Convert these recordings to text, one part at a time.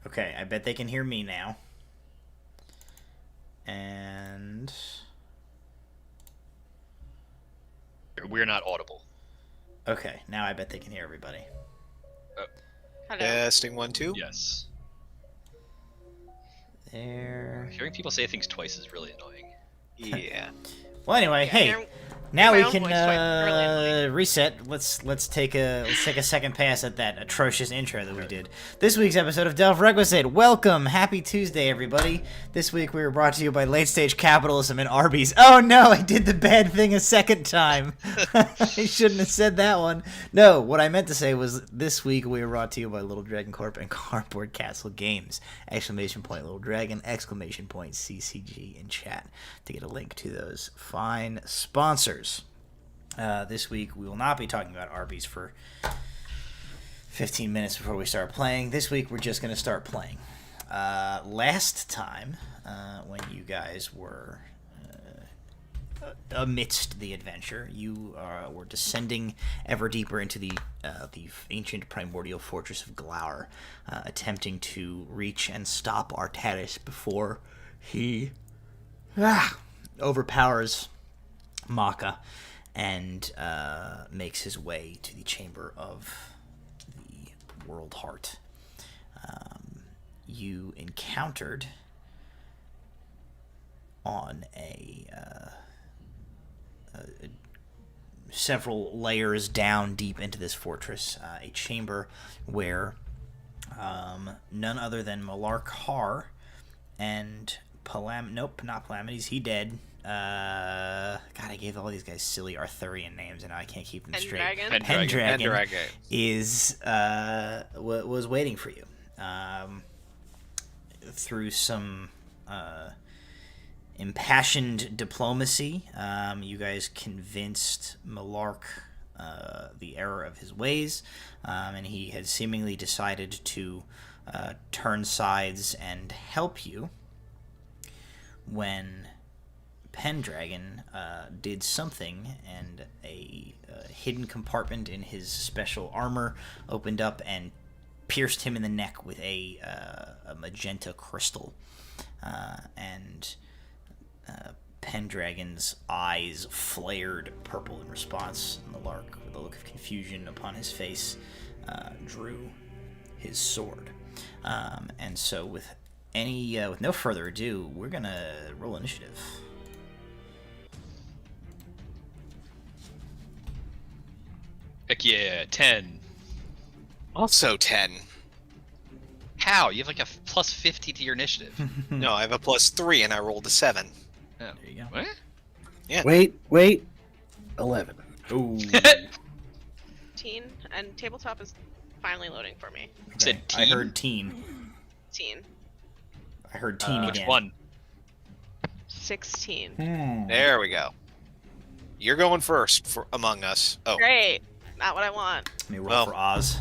Okay, I bet they can hear me now. And We're not audible. okay, now I bet they can hear everybody. Hello. Testing 1, 2. Yes. There. Hearing people say things twice is really annoying. Yeah. Well, anyway, Yeah, hey, hearing now my we own can voice twice, really annoying. reset. Let's take a second pass at that atrocious intro that we did. This week's episode of Delve Requisite. Welcome, happy Tuesday, everybody. This week we were brought to you by Late Stage Capitalism and Arby's. Oh no, I did the bad thing a second time. I shouldn't have said that one. No, what I meant to say was this week we were brought to you by Little Dragon Corp and Cardboard Castle Games. Exclamation point Little Dragon, exclamation point CCG in chat to get a link to those fine sponsors. This week we will not be talking about Arby's for 15 minutes before we start playing. This week we're just going to start playing. Last time, when you guys were amidst the adventure, you were descending ever deeper into the ancient primordial fortress of Glower, attempting to reach and stop Artanis before he overpowers Maka and makes his way to the chamber of the World Heart. You encountered on several layers down deep into this fortress, a chamber where none other than Malark Har and nope, not Palamides, he dead. God, I gave all these guys silly Arthurian names, and now I can't keep them straight. Pendragon is was waiting for you. Through some impassioned diplomacy, you guys convinced Malark the error of his ways, and he had seemingly decided to turn sides and help you when Pendragon did something, and a hidden compartment in his special armor opened up and pierced him in the neck with a magenta crystal, and Pendragon's eyes flared purple in response. And the Lark, with a look of confusion upon his face, drew his sword. And so, with no further ado, we're gonna roll initiative. Heck yeah, 10. Also 10. How? You have like a plus 50 to your initiative. No, I have a plus 3 and I rolled a 7. Oh. There you go. What? Yeah. Wait. 11. Ooh. 15, and tabletop is finally loading for me. Said I teen? heard teen. 15. I heard teen Which again. one? 16. There we go. You're going first among us. Oh. Great. Not what I want. Let me roll Well. for Oz.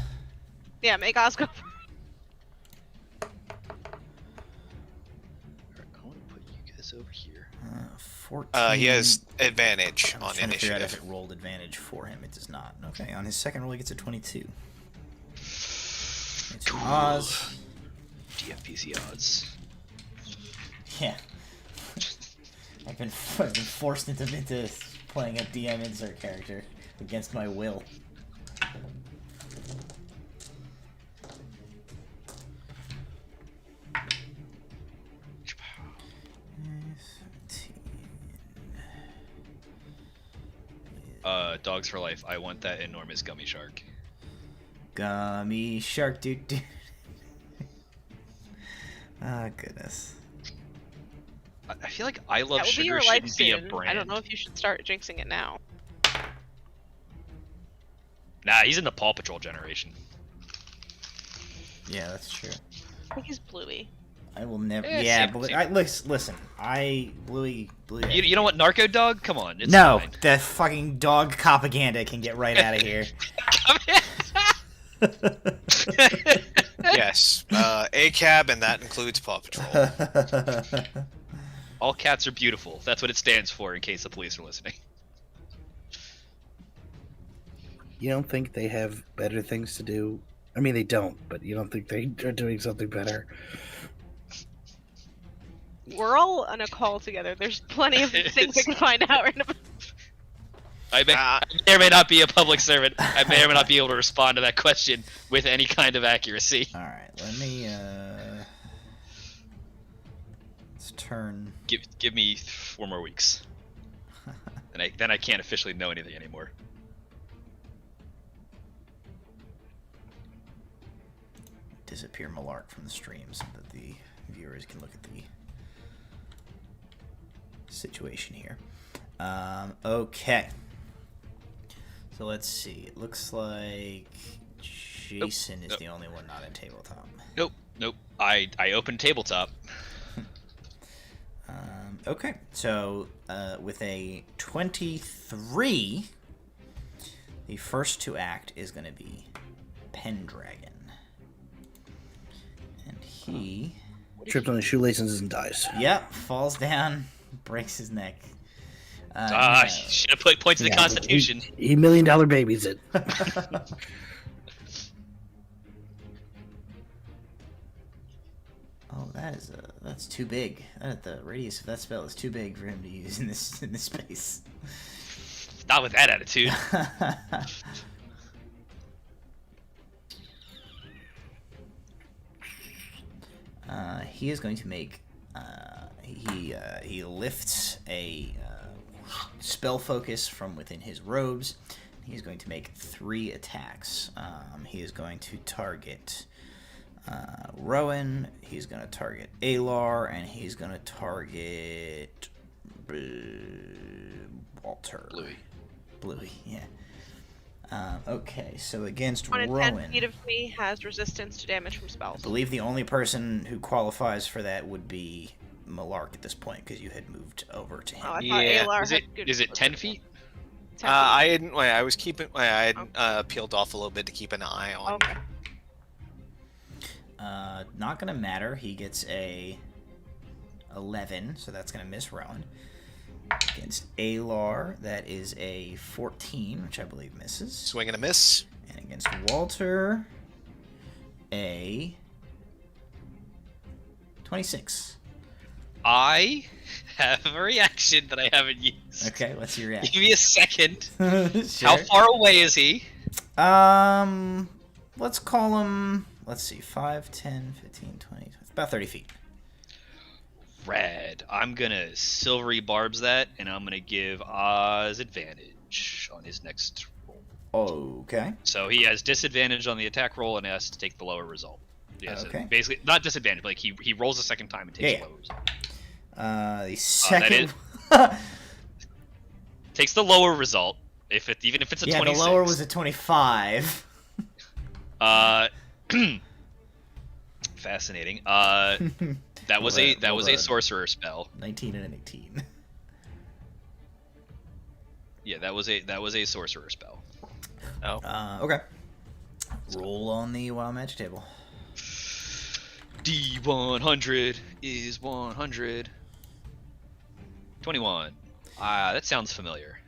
Yeah, make Oz go. I want to put you guys over here. 14. He has advantage I'm on trying to figure out if initiative. it rolled advantage for him. It does not. Okay, on his second roll, he gets a 22. 22 Cool. Oz. TFPC odds. Yeah. I've been forced into playing a DM insert character against my will. Dogs for life. I want that enormous gummy shark. Gummy shark, dude. Ah, goodness. I feel like I Love That will be your Sugar life shouldn't be a soon. brand. I don't know if you should start jinxing it now. Nah, he's in the Paw Patrol generation. Yeah, that's true. I think he's Bluey. I will never. Eh, Yeah, same- but same. listen. Bluey. You know what, Narco Dog? Come on. It's No, fine. the fucking dog propaganda can get right out of here. Yes. ACAB, and that includes Paw Patrol. All cats are beautiful. That's what it stands for, in case the police are listening. You don't think they have better things to do I mean, they don't, but you don't think they are doing something better? We're all on a call together. There's plenty of things we can find out right now. I may or may not be a public servant. I may or may not be able to respond to that question with any kind of accuracy. All right, let me. Let's turn. Give me 4 more weeks, and then I can't officially know anything anymore. Disappear Malark from the stream so that the viewers can look at the situation here. Okay. So let's see. It looks like Jason is the only one not in tabletop. Nope. I opened tabletop. Okay. So with a 23, the first to act is going to be Pendragon. And he... Tripped on his shoelaces and dies. Yep, falls down, breaks his neck. Should have put points in the Constitution. He $1 million babies it. Oh, that's too big. The radius of that spell is too big for him to use in this space. Not with that attitude. He is going to make. He lifts a spell focus from within his robes. He's going to make 3 attacks. He is going to target Rowan. He's going to target Alar, and he's going to target Walter. Bluey, yeah. Okay, so against One in Rowan, 10 feet of me has resistance to damage from spells. I believe the only person who qualifies for that would be Malark at this point, because you had moved over to him. Oh, I thought Yeah. Alar had good Is it 10 feet? 10 feet. I didn't. I was keeping. I had peeled off a little bit to keep an eye on. Okay. Not gonna matter. He gets a 11, so that's gonna miss Rowan. Against Alar, that is a 14, which I believe misses. Swing and a miss. And against Walter, a 26. I have a reaction that I haven't used. Okay, what's your reaction? Give me a second. Sure. How far away is he? Let's call him, let's see, 5, 10, 15, 20, about 30 feet. Red. I'm gonna silvery barbs that, and I'm gonna give Oz advantage on his next roll. Okay. So he has disadvantage on the attack roll and has to take the lower result. Yeah, so Okay. basically, not disadvantage, but like he rolls a second time and takes the lower result. The second... Takes the lower result, even if it's a 26. Yeah, the lower was a 25. Fascinating. That was a sorcerer spell. 19 and an 18. Yeah, that was a sorcerer spell. Oh. Okay. Roll on the wild magic table. D100 is 100. 21. That sounds familiar.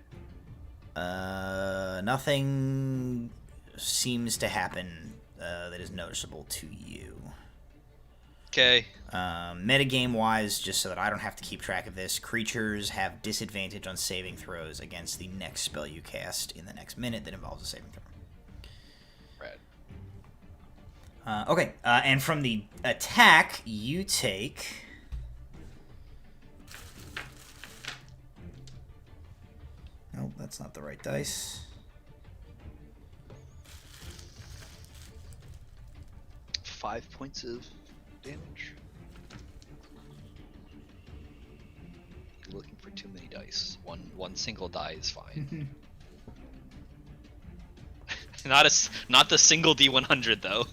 Nothing seems to happen that is noticeable to you. Okay. Metagame wise, just so that I don't have to keep track of this, creatures have disadvantage on saving throws against the next spell you cast in the next minute that involves a saving throw. Right. Okay, and from the attack, you take... Nope, that's not the right dice. 5 points of damage. You're looking for too many dice. One single die is fine. Not the single D100 though.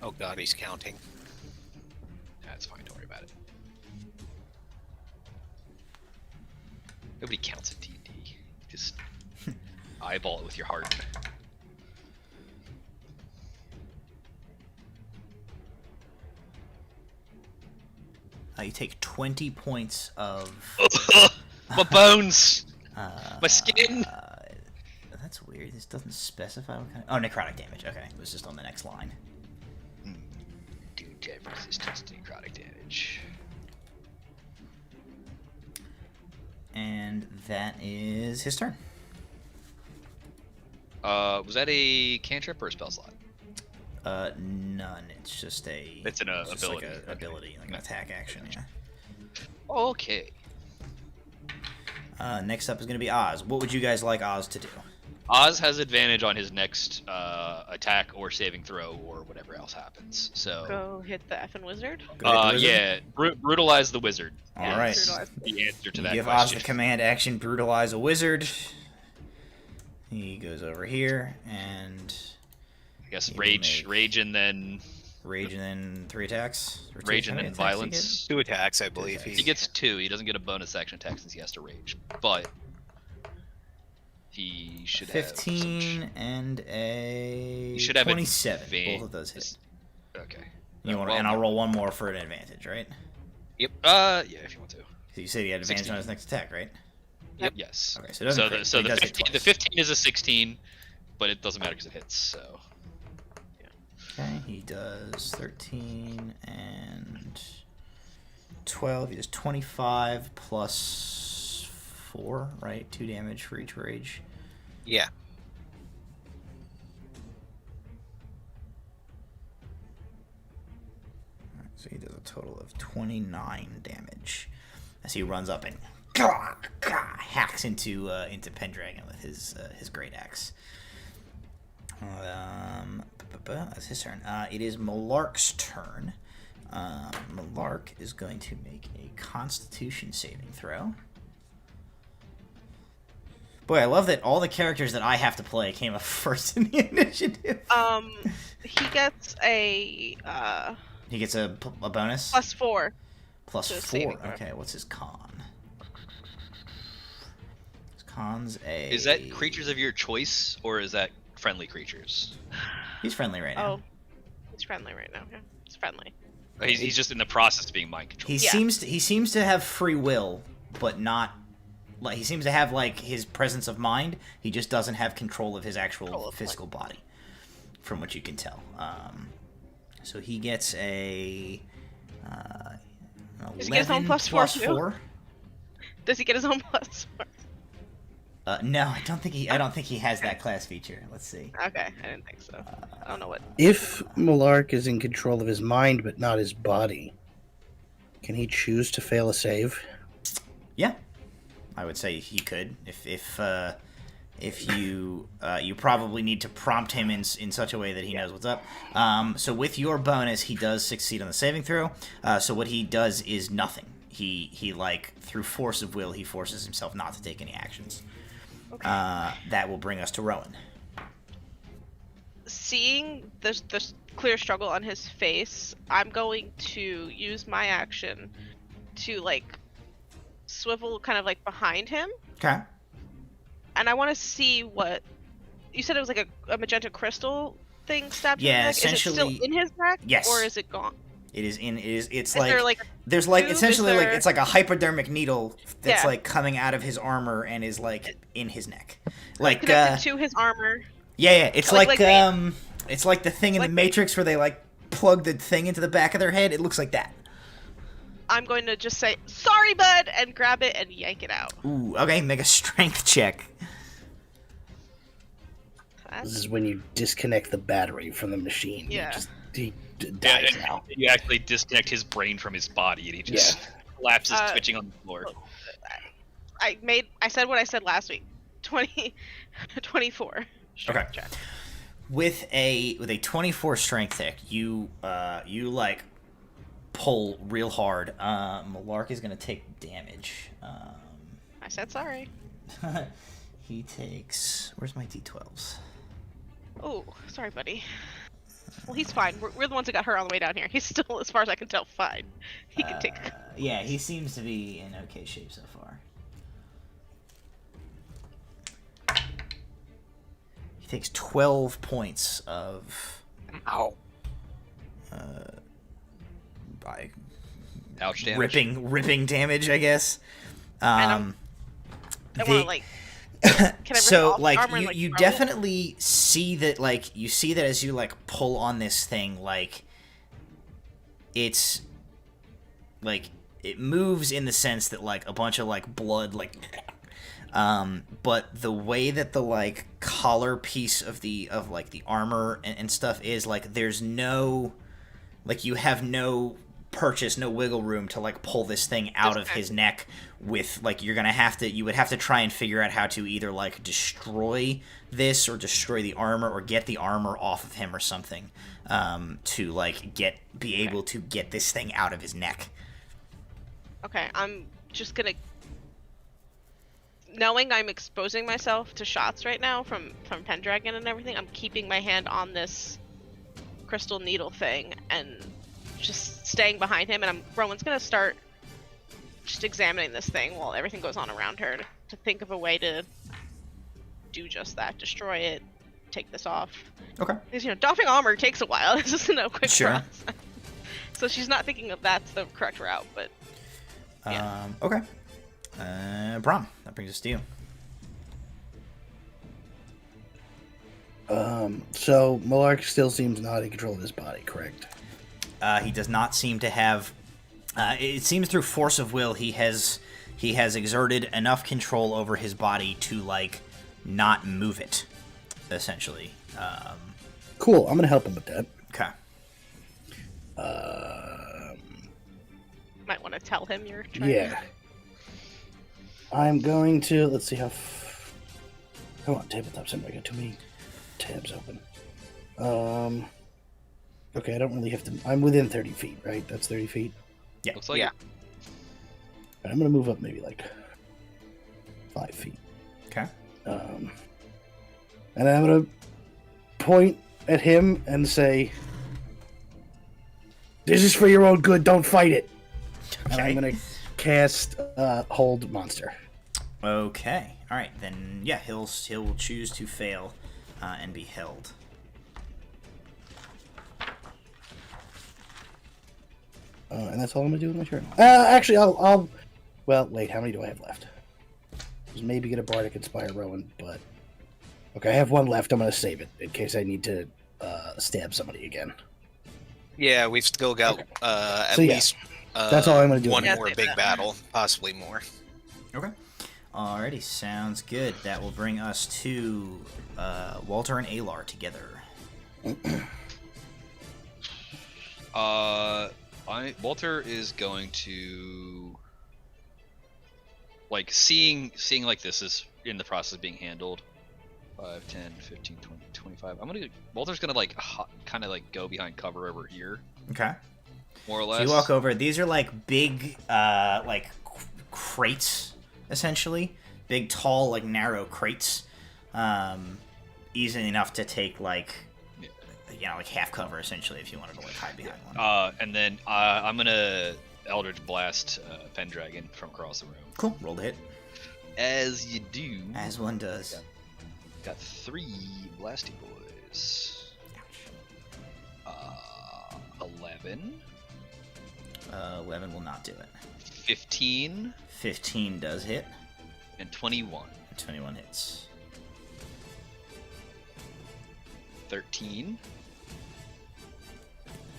Oh god, he's counting. That's fine. Don't worry about it. Nobody counts at D&D. Just eyeball it with your heart. You take 20 points of... My bones! My skin. That's weird. This doesn't specify what kind of... Oh, necrotic damage. Okay, it was just on the next line. Do type resistance to necrotic damage. And that is his turn. Was that a cantrip or a spell slot? None. It's just a... It's an just ability. like a ability, like an attack action, yeah. Okay. Next up is going to be Oz. What would you guys like Oz to do? Oz has advantage on his next attack or saving throw or whatever else happens. So. Go hit the effing wizard. Go hit the wizard? Yeah, brutalize the wizard. All Yeah, right. brutalize. The answer to You that give question. Oz the command action, brutalize a wizard. He goes over here and I guess He will rage, make- rage, and then rage, and then 3 attacks. Or two rage and then attacks he gets? violence. 2 attacks, I believe. attacks. He gets 2. He doesn't get a bonus action attack since he has to rage, but he should have 15 and a He should have 27. advan- Both of those hit. Okay. You want, well, and I'll roll one more for an advantage, right? Yep. Yeah, if you want to. So you said he had advantage 16. on his next attack, right? Yep. Yes. Okay, so it doesn't So crit, the so but he the does hit 15 the twice. 15 is a 16, but it doesn't matter because it hits. So Okay, he does 13 and 12. He does 25 plus 4, right? 2 damage for each rage. Yeah. So he does a total of 29 damage as he runs up and hacks into Pendragon with his great axe. That's his turn. It is Malark's turn. Malark is going to make a Constitution saving throw. Boy, I love that all the characters that I have to play came up first in the initiative. He gets a He gets a bonus? +4. Plus to a 4. saving throw. Okay, what's his con? His con's a... is that creatures of your choice or is that friendly creatures? He's friendly right now. Oh, he's friendly right now. Yeah, he's friendly. He's just in the process of being mind controlled. He seems to have free will, but not... Like, he seems to have, like, his presence of mind. He just doesn't have control of his actual physical body, from what you can tell. So he gets a... Does he get his own 11 plus plus 4 too? 4? Does he get his own +4? No, I don't think he has that class feature. Let's see. Okay, I didn't think so. I don't know what. If Malark is in control of his mind but not his body, can he choose to fail a save? Yeah, I would say he could. If you you probably need to prompt him in such a way that he knows what's up. So with your bonus, he does succeed on the saving throw. So what he does is nothing. He like through force of will, he forces himself not to take any actions. Okay. That will bring us to Rowan. Seeing the clear struggle on his face, I'm going to use my action to like swivel kind of like behind him, Okay. and I want to see what you said. It was like a magenta crystal thing stabbed Yeah, in his neck. Is it still essentially- in his neck? Yes. Or is it gone? It is in. It is. It's Is like there like there's like tube? essentially Is like there- it's like a hypodermic needle that's Yeah. like coming out of his armor and is like in his neck. Like connected to his armor? yeah, it's Like- like, like it's like the thing in like the Matrix where they like plug the thing into the back of their head. It looks like that. I'm going to just say sorry, bud, and grab it and yank it out. Ooh, okay, make a strength check. This is when you disconnect the battery from the machine. Yeah. He Yeah, dies and now. you actually disconnect his brain from his body, and he just collapses, twitching on the floor. I said what I said last week. 24. Strength check. With a 24 strength check, you like pull real hard. Malark is gonna take damage. I said sorry. He takes. Where's my d12s? Oh, sorry, buddy. Well, he's fine. We're the ones that got hurt on the way down here. He's still, as far as I can tell, fine. He can take. Yeah, he seems to be in okay shape so far. He takes 12 points of Ow. Ouch damage. ripping damage, I guess. And I want to like. Can I rip So off the like armor you and, you throw it? definitely see that as you like pull on this thing, like it's like it moves in the sense that like a bunch of like blood like but the way that the like collar piece of the armor and stuff is, like there's no, like you have no no wiggle room to like pull this thing out of his neck with, like you would have to try and figure out how to either like destroy this or destroy the armor or get the armor off of him or something to like be able to get this thing out of his neck. Okay, I'm just gonna. Knowing I'm exposing myself to shots right now from Pendragon and everything, I'm keeping my hand on this crystal needle thing and just staying behind him. And Rowan's gonna start just examining this thing while everything goes on around her to think of a way to do just that: destroy it, take this off. Okay. Because doffing armor takes a while. This isn't a quick Sure. process. So she's not thinking of that's the correct route, but. Yeah. Okay. Brom, that brings us to you. So Malark still seems not in control of his body, correct? He does not seem to have. It seems through force of will he has exerted enough control over his body to like not move it, essentially. Cool. I'm gonna help him with that. Okay. Might want to tell him you're trying. Yeah. I'm going to. Let's see how. Come on, tabletop simple. I got too many tabs open. Okay, I don't really have to. I'm within 30 feet, right? That's 30 feet. Yeah. Looks like Yeah. it. Right, I'm gonna move up maybe like 5 feet. Okay. And I'm gonna point at him and say, "This is for your own good. Don't fight it." And I'm gonna cast Hold Monster. Okay. All right. Then yeah, he'll choose to fail and be held. And that's all I'm gonna do with my turn. Actually, I'll. Well, wait. How many do I have left? I was maybe gonna Bardic Inspire Rowan, but okay, I have one left. I'm gonna save it in case I need to stab somebody again. Yeah, we've still got at So, yeah, least that's all I'm gonna do. one Yeah, more save big that. battle, possibly more. Okay. Alrighty, sounds good. That will bring us to Walter and Alar together. Walter is going to like seeing like this is in the process of being handled. 5, 10, 15, 20, 25. Walter's gonna like kind of like go behind cover over here, Okay. more or So less. you walk over. These are like big, like crates, essentially. Big, tall, like narrow crates. Easy enough to take like, like half cover essentially if you wanted to like hide behind one. And then I'm gonna Eldritch Blast Pendragon from across the room. Cool. Roll the hit. As you do. As one does. Got 3 blasty boys. 11. 11 will not do it. 15. 15 does hit. And 21. 21 hits. 13.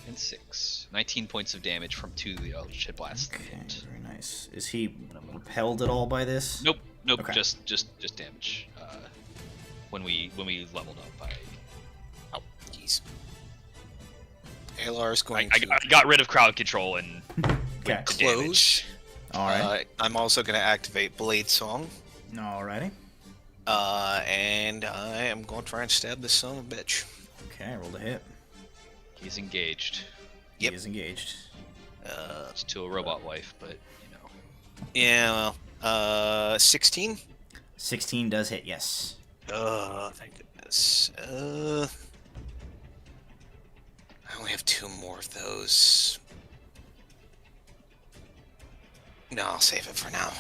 And 6. 19 points of damage from 2 of the Eldritch Blast. Okay, very nice. Is he repelled at all by this? Nope. Okay. Just damage. When we leveled up, Oh, jeez. Alar is going I to got rid of crowd control and Okay. close. Alright. I'm also going to activate Blade Song, Alrighty. and I am going to try and stab this son of a bitch. Okay, roll the hit. he's engaged. Yep. He is engaged. It's to a robot wife, but Yeah, 16? 16 does hit, yes. Thank goodness. I only have 2 more of those. No, I'll save it for now.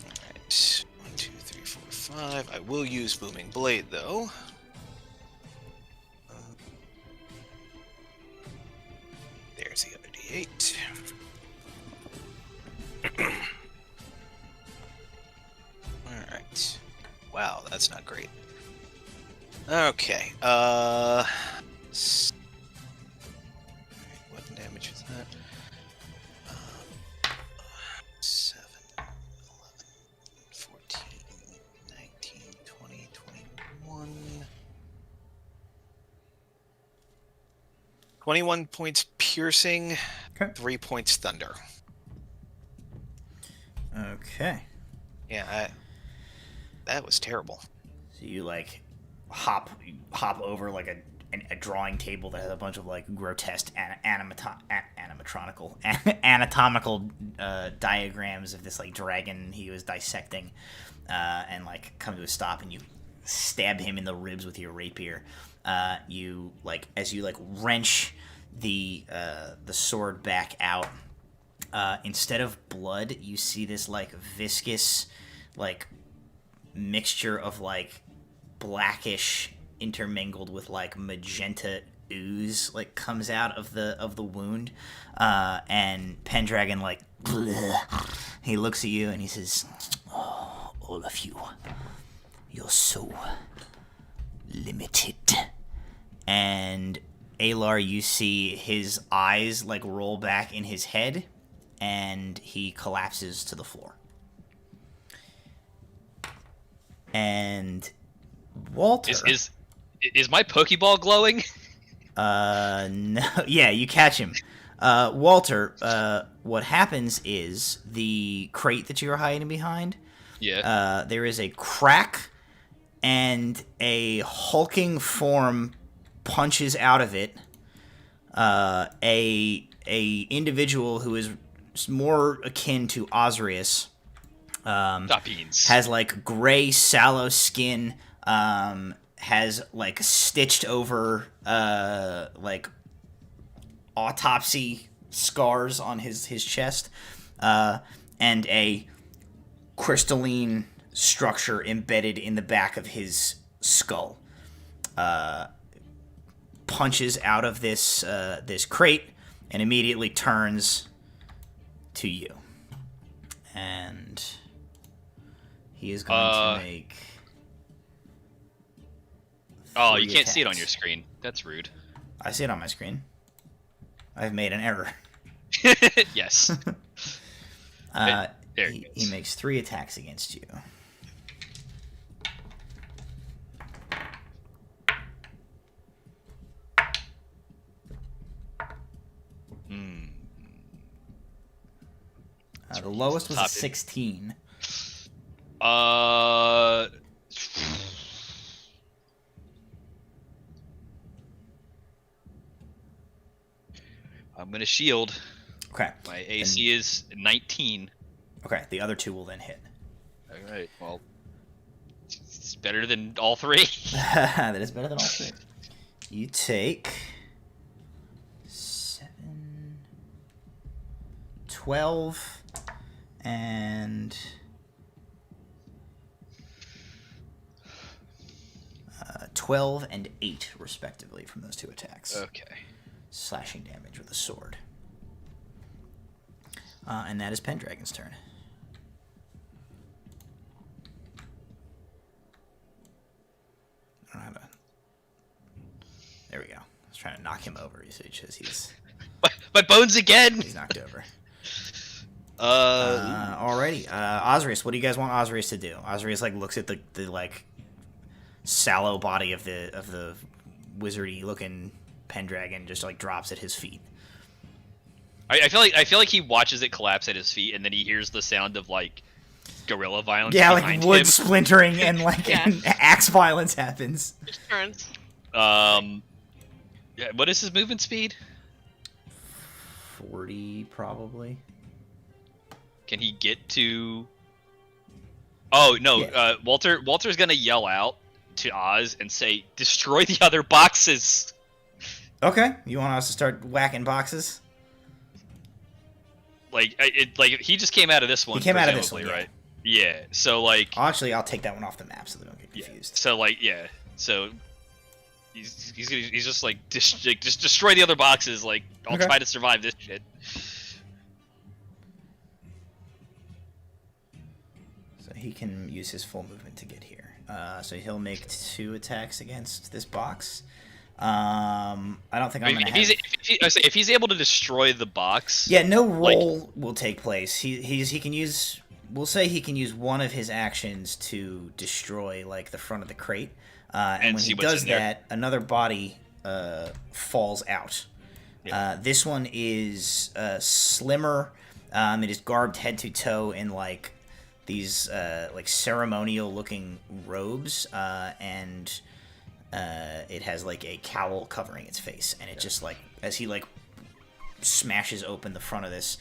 Alright. 1, 2, 3, 4, 5. I will use Booming Blade, though. There's the other D8. that's not great. Okay. What damage was that? 7, 11, 14, 19, 20, 21. 21 points piercing, Okay. 3 points thunder. Okay. Yeah, that was terrible. So you like hop over like a drawing table that has a bunch of like grotesque anatomical diagrams of this like dragon he was dissecting, and like come to a stop, and you stab him in the ribs with your rapier. You like as you like wrench the sword back out. Instead of blood, you see this like viscous, like mixture of like blackish intermingled with like magenta ooze like comes out of the wound, and Pendragon like he looks at you and he says, "Oh, all of you, you're so limited." And Alar, you see his eyes like roll back in his head, and he collapses to the floor. And Walter, is my Pokeball glowing? no, yeah, you catch him. Walter, what happens is the crate that you were hiding behind. Yeah. There is a crack, and a hulking form punches out of it. A individual who is more akin to Osrius. Stop beans. Has like gray sallow skin, has like stitched over like autopsy scars on his chest, and a crystalline structure embedded in the back of his skull. Punches out of this crate and immediately turns to you, and he is going to make. Oh, you can't attacks. see it on your screen. That's rude. I see it on my screen. I've made an error. Yes. There it He goes. makes 3 attacks against you. The lowest was a Top it. 16. I'm gonna shield. Okay. My AC is 19. Okay, the other 2 will then hit. All right. Well, it's better than all 3. That is better than all 3. You take 7, 12, and 12 and 8 respectively from those 2 attacks. Okay. Slashing damage with a sword. And that is Pendragon's turn. I don't know how to... There we go. I was trying to knock him over. He says he's My bones again. he's knocked over. Uh, Alrighty. Osrius, what do you guys want Osrius to do? Osrius like looks at the like sallow body of the wizardy looking Pendragon, just like drops at his feet. I feel like he watches it collapse at his feet, and then he hears the sound of like guerrilla violence. Yeah, like behind wood him. splintering and like Yeah. and axe violence happens. Just turns. Yeah, what is his movement speed? 40 probably. Can he get to? Oh no, Yeah. Walter's gonna yell out to Oz and say, "Destroy the other boxes." Okay, you want us to start whacking boxes? Like he just came out of this one. He came out of this one, presumably, yeah. right? Yeah. So like, Actually, I'll take that one off the map so they don't get yeah. confused. So like, yeah. So he's just like just destroy the other boxes. Like, I'll Okay. try to survive this shit. So he can use his full movement to get here. So he'll make 2 attacks against this box. I don't think I'm gonna have... If he's able to destroy the box... Yeah, no roll will take place. He can use... We'll say he can use one of his actions to destroy, like, the front of the crate. And when he does that, another body falls out. Yeah. This one is slimmer. It is garbed head to toe in, like, these, like, ceremonial-looking robes, and... it has like a cowl covering its face, and it just like as he like smashes open the front of this,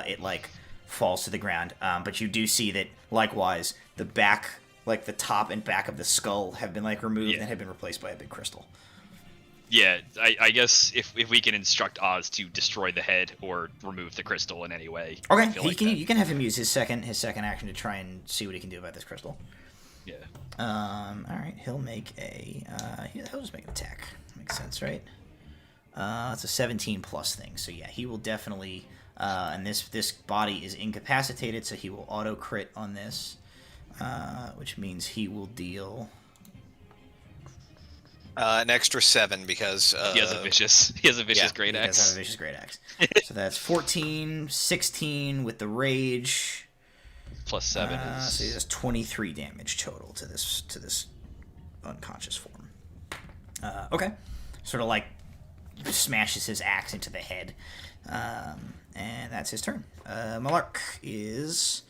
it like falls to the ground. But you do see that likewise the back, like the top and back of the skull, have been like removed and have been replaced by a big crystal. Yeah, I guess if we can instruct Oz to destroy the head or remove the crystal in any way. Okay, you can have him use his second action to try and see what he can do about this crystal. Yeah. All right, he'll make a he'll just make an attack. Makes sense, right? It's a 17 plus thing, so yeah, he will definitely. And this body is incapacitated, so he will auto crit on this, which means he will deal an extra 7 because he has a vicious great axe. He does have a vicious great axe. So that's 14, 16 with the rage. Plus 7 is... So he does 23 damage total to this unconscious form. Okay. Sort of like smashes his axe into the head. And that's his turn. Malark is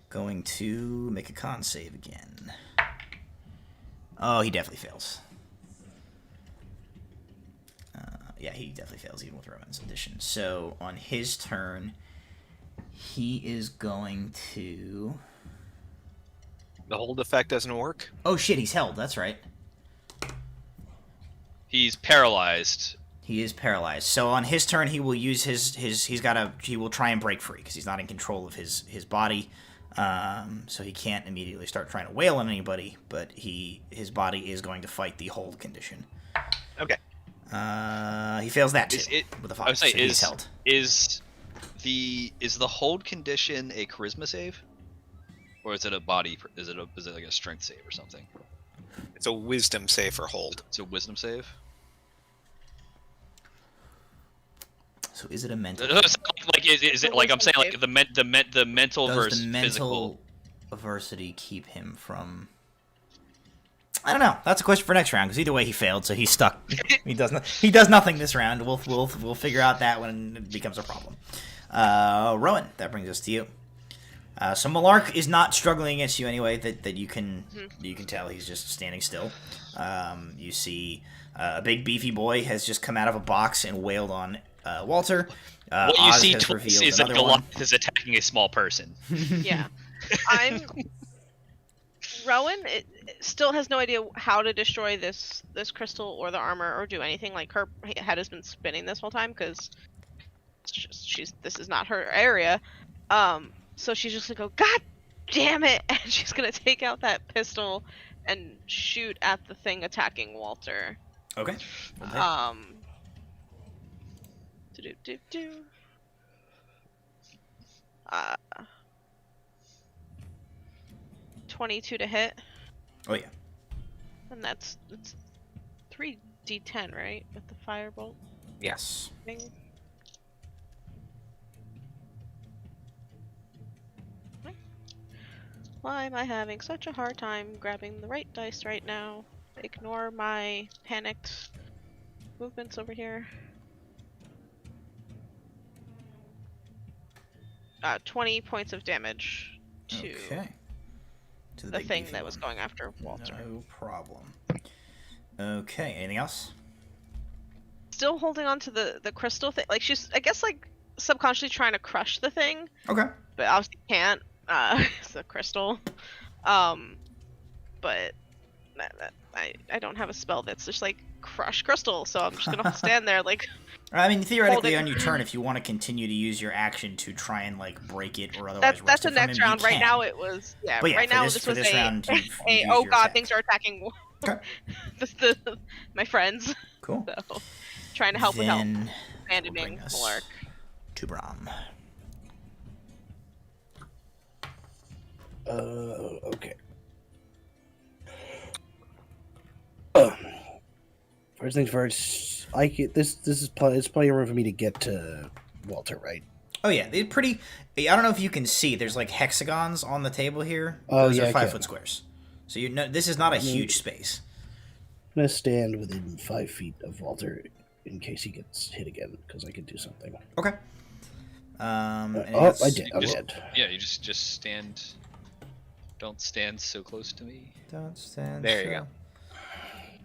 going to make a con save again. Oh, he definitely fails. Yeah, he definitely fails even with Roman's addition. So on his turn... He is going to... The hold effect doesn't work? Oh shit, he's held, that's right. He's paralyzed. He is paralyzed. So on his turn, he will use he will try and break free, because he's not in control of his body. So he can't immediately start trying to wail on anybody, but his body is going to fight the hold condition. Okay. He fails that too, with a 5, so he's held. Is the hold condition a charisma save, or is it a body? Is it like a strength save or something? It's a wisdom save for hold. It's a wisdom save. So is it a mental? Like is it like I'm saying like the mental Does versus the mental physical adversity keep him from? I don't know. That's a question for next round, because either way he failed, so he's stuck. He does nothing this round. We'll figure out that when it becomes a problem. Rowan, that brings us to you. So Malark is not struggling against you anyway. That you can tell he's just standing still. You see a big beefy boy has just come out of a box and wailed on Walter. What you Oz see has twice is revealed that Goliath is attacking a small person. Yeah, Rowan still has no idea how to destroy this crystal or the armor or do anything. Like, her head has been spinning this whole time because this is not her area. So she's just gonna go, God damn it, and she's gonna take out that pistol and shoot at the thing attacking Walter. Okay. 22 to hit. Oh yeah. And it's 3d10, right? With the firebolt Yes. thing. Why am I having such a hard time grabbing the right dice right now? Ignore my panicked movements over here. 20 points of damage to the thing that was going after Walter. No problem. Okay, anything else? Still holding on to the crystal thing. Like, she's, I guess, like, subconsciously trying to crush the thing. Okay. But obviously can't. It's a crystal. But I don't have a spell that's just like crush crystal, so I'm just gonna stand there like. I mean, theoretically, on your turn, if you want to continue to use your action to try and like break it or otherwise, that's the next round. Right now, it it was yeah. But yeah, right for now, this was round, a oh god, things are attacking. Okay. My friends. Cool. So, trying to help with help. Abandoning Malark. To Brom. Okay. First things first. It's plenty of room for me to get to Walter, right? Oh yeah, they're pretty. I don't know if you can see. There's like hexagons on the table here. Oh, Those yeah, are I 5 can. foot squares. So this is not a huge space. I'm gonna stand within 5 feet of Walter in case he gets hit again, because I could do something. Okay. I did. I'm Just- dead. Yeah, you just stand. Don't stand so close to me. Don't stand. There you still. go.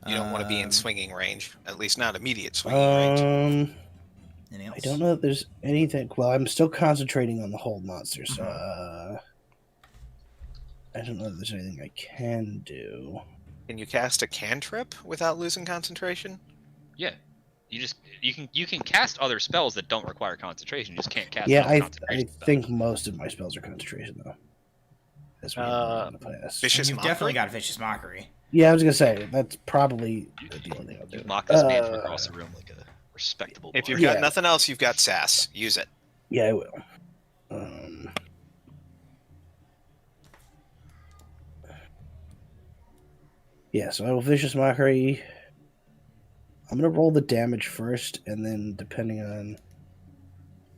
You don't want to be in Um, swinging range, at least not immediate swinging range. Anything else? I don't know if there's anything. Well, I'm still concentrating on the whole monster, so I don't know if there's anything I can do. Can you cast a cantrip without losing concentration? Yeah, you can cast other spells that don't require concentration. You just can't cast. Yeah, I concentration spells. think most of my spells are concentration though. That's what I'm in the past. Vicious You've Mockery? definitely got vicious mockery. Yeah, I was gonna say that's probably the only thing I'll You do. mock this man from across the room like a respectable. If you've bard. got nothing else, you've got sass. Use it. Yeah, I will. Yeah, so I will vicious mockery. I'm gonna roll the damage first, and then depending on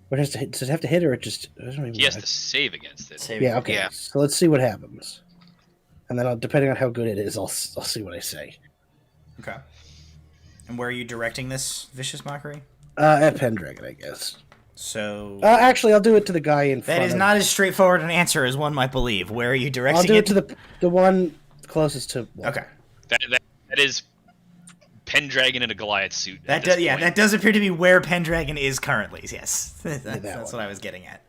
what has to hit, does it have to hit or it just? I don't even he has know. to save against it. Save Yeah, it. okay. Yeah. So let's see what happens, and then depending on how good it is, I'll see what I say. Okay. And where are you directing this vicious mockery? At Pendragon, I guess. So Actually, I'll do it to the guy in front. that is of- not as straightforward an answer as one might believe. Where are you directing I'll do it to the one closest to. Walter. Okay. That is Pendragon in a Goliath suit. at That this does, yeah, point. that does appear to be where Pendragon is currently. Yes, that's one. what I was getting at.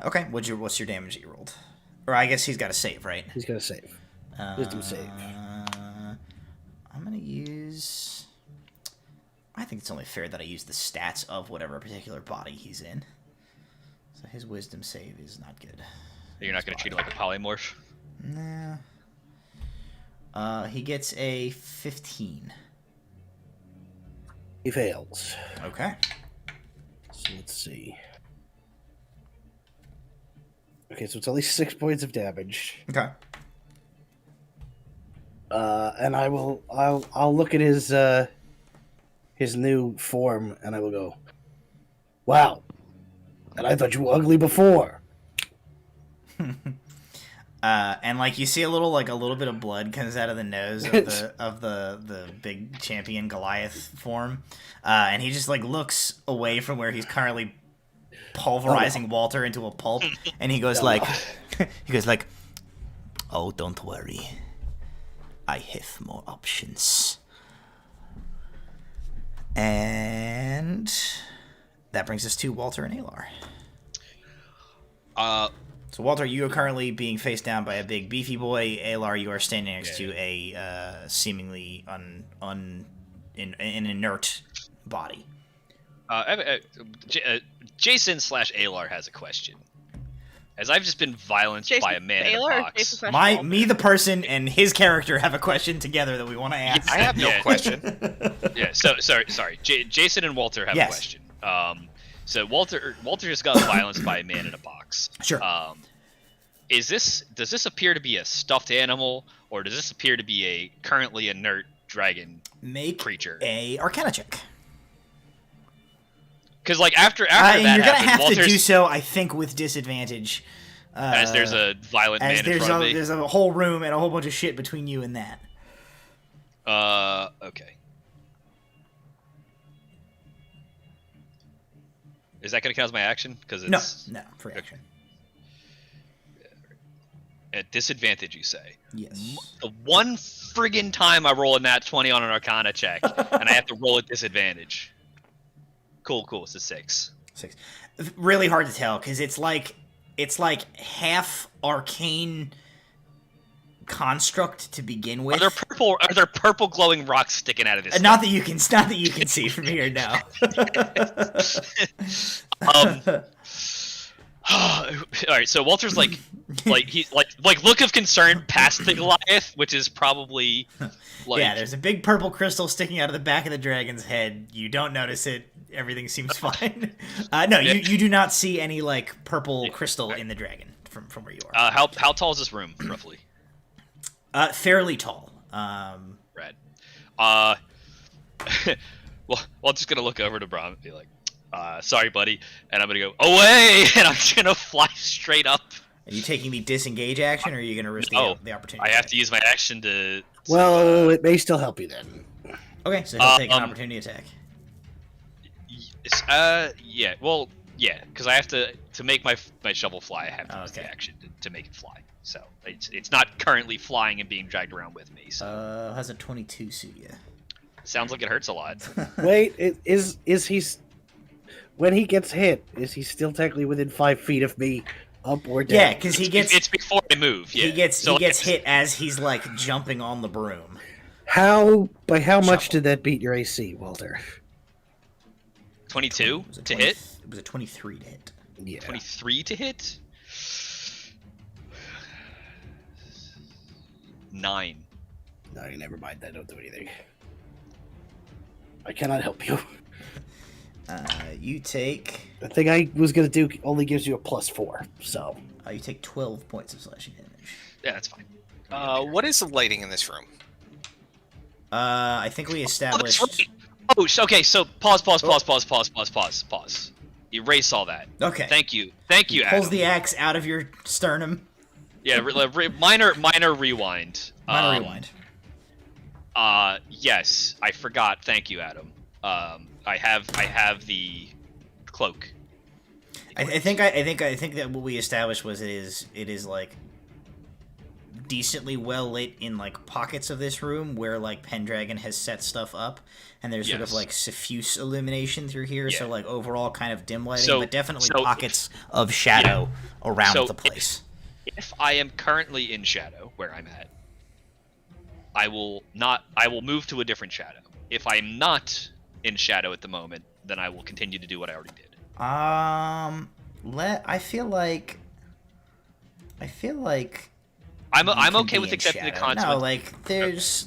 Okay, what's your damage that you rolled? Or I guess he's got to save, right? He's gonna save. Wisdom save. I'm gonna use. I think it's only fair that I use the stats of whatever particular body he's in. So his wisdom save is not good. You're not going to treat it like a polymorph. Nah. He gets a 15. He fails. Okay. So let's see. Okay, so it's only 6 points of damage. Okay. And I'll look at his new form, and I will go, wow. And I thought you were ugly before. And like you see a little bit of blood comes out of the nose of the big champion Goliath form, and he just like looks away from where he's currently pulverizing Walter into a pulp, and he goes oh, don't worry, I have more options. And that brings us to Walter and Alar. So Walter, you are currently being faced down by a big beefy boy. Alar, you are standing next to a seemingly an inert body. Jason/Alar has a question. As I've just been violenced by a man in a Alar or box. Jason/Walter? Me, the person, and his character have a question together that we want to ask. I have no Yeah. question. Yeah, sorry. Jason and Walter have Yes. a question. So Walter just got violenced by a man in a box. Sure. Does this appear to be a stuffed animal, or does this appear to be a currently inert dragon Make creature? a Arcana check. Because like after And that you're gonna happened, have Walter's, to do so, I think, with disadvantage. as there's a violent as man in front of me. there's a whole room and a whole bunch of shit between you and that. Okay. Is that going to count as my action? Because it's No, free action. at disadvantage, you say. Yes. The one friggin' time I roll a nat 20 on an Arcana check, and I have to roll at disadvantage. Cool. It's a 6. 6. Really hard to tell because it's like half arcane construct to begin with. Are there purple glowing rocks sticking out of this? Not that you can see from here now. All right, so Walter's like look of concern past the Goliath, which is probably like Yeah, there's a big purple crystal sticking out of the back of the dragon's head. You don't notice it. Everything seems fine. No, you do not see any like purple crystal in the dragon from where you are. How tall is this room roughly? Fairly tall. Brad. well, I'm just gonna look over to Brahm and be like, sorry, buddy, and I'm gonna go away, and I'm just gonna fly straight up. Are you taking the disengage action, or are you going to risk the opportunity? I have to use my action to. Well, it may still help you then. Okay, so he'll take an opportunity attack. Yeah, well, yeah, because I have to make my shovel fly. I have to use the action to make it fly. So it's not currently flying and being dragged around with me. So how's a 22 suit you? Sounds like it hurts a lot. Wait, is he? When he gets hit, is he still technically within 5 feet of me? Up or down? Yeah, because he gets. It's before I move. Yeah. He gets hit as he's like jumping on the broom. By how much did that beat your AC, Walter? 22 to hit. It was a 23 to hit. Yeah. 23 to hit. 9. No, never mind. That don't do anything. I cannot help you. You take. The thing I was gonna do only gives you a +4, so. You take 12 points of slashing damage. Yeah, that's fine. What is the lighting in this room? I think we established. Oh, okay. So pause. Erase all that. Okay. Thank you, Adam. Pulls the axe out of your sternum. Yeah, minor rewind. Minor rewind. Yes, I forgot. Thank you, Adam. I have the cloak. I think that what we established was it is like decently well lit in like pockets of this room where like Pendragon has set stuff up, and there's sort of like diffuse illumination through here, so like overall kind of dim lighting, but definitely pockets of shadow around the place. If I am currently in shadow where I'm at, I will move to a different shadow. If I'm not in shadow at the moment, then I will continue to do what I already did. I feel like I'm okay with accepting the consequence. No, like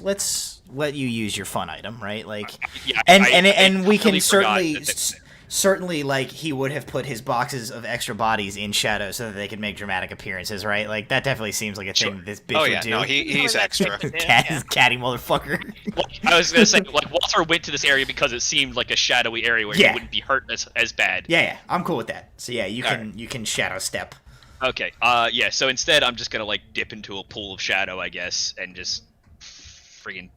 let's let you use your fun item, right? Like, yeah, and we can totally certainly like he would have put his boxes of extra bodies in shadow so that they could make dramatic appearances, right? Like that definitely seems like a thing that this bitch would do. No, he's extra. Catty motherfucker. I was gonna say, like, Walter went to this area because it seemed like a shadowy area where he wouldn't be hurt as bad. Yeah, I'm cool with that. So yeah, you can shadow step. Okay. Yeah. So instead, I'm just gonna like dip into a pool of shadow, I guess, and just friggin'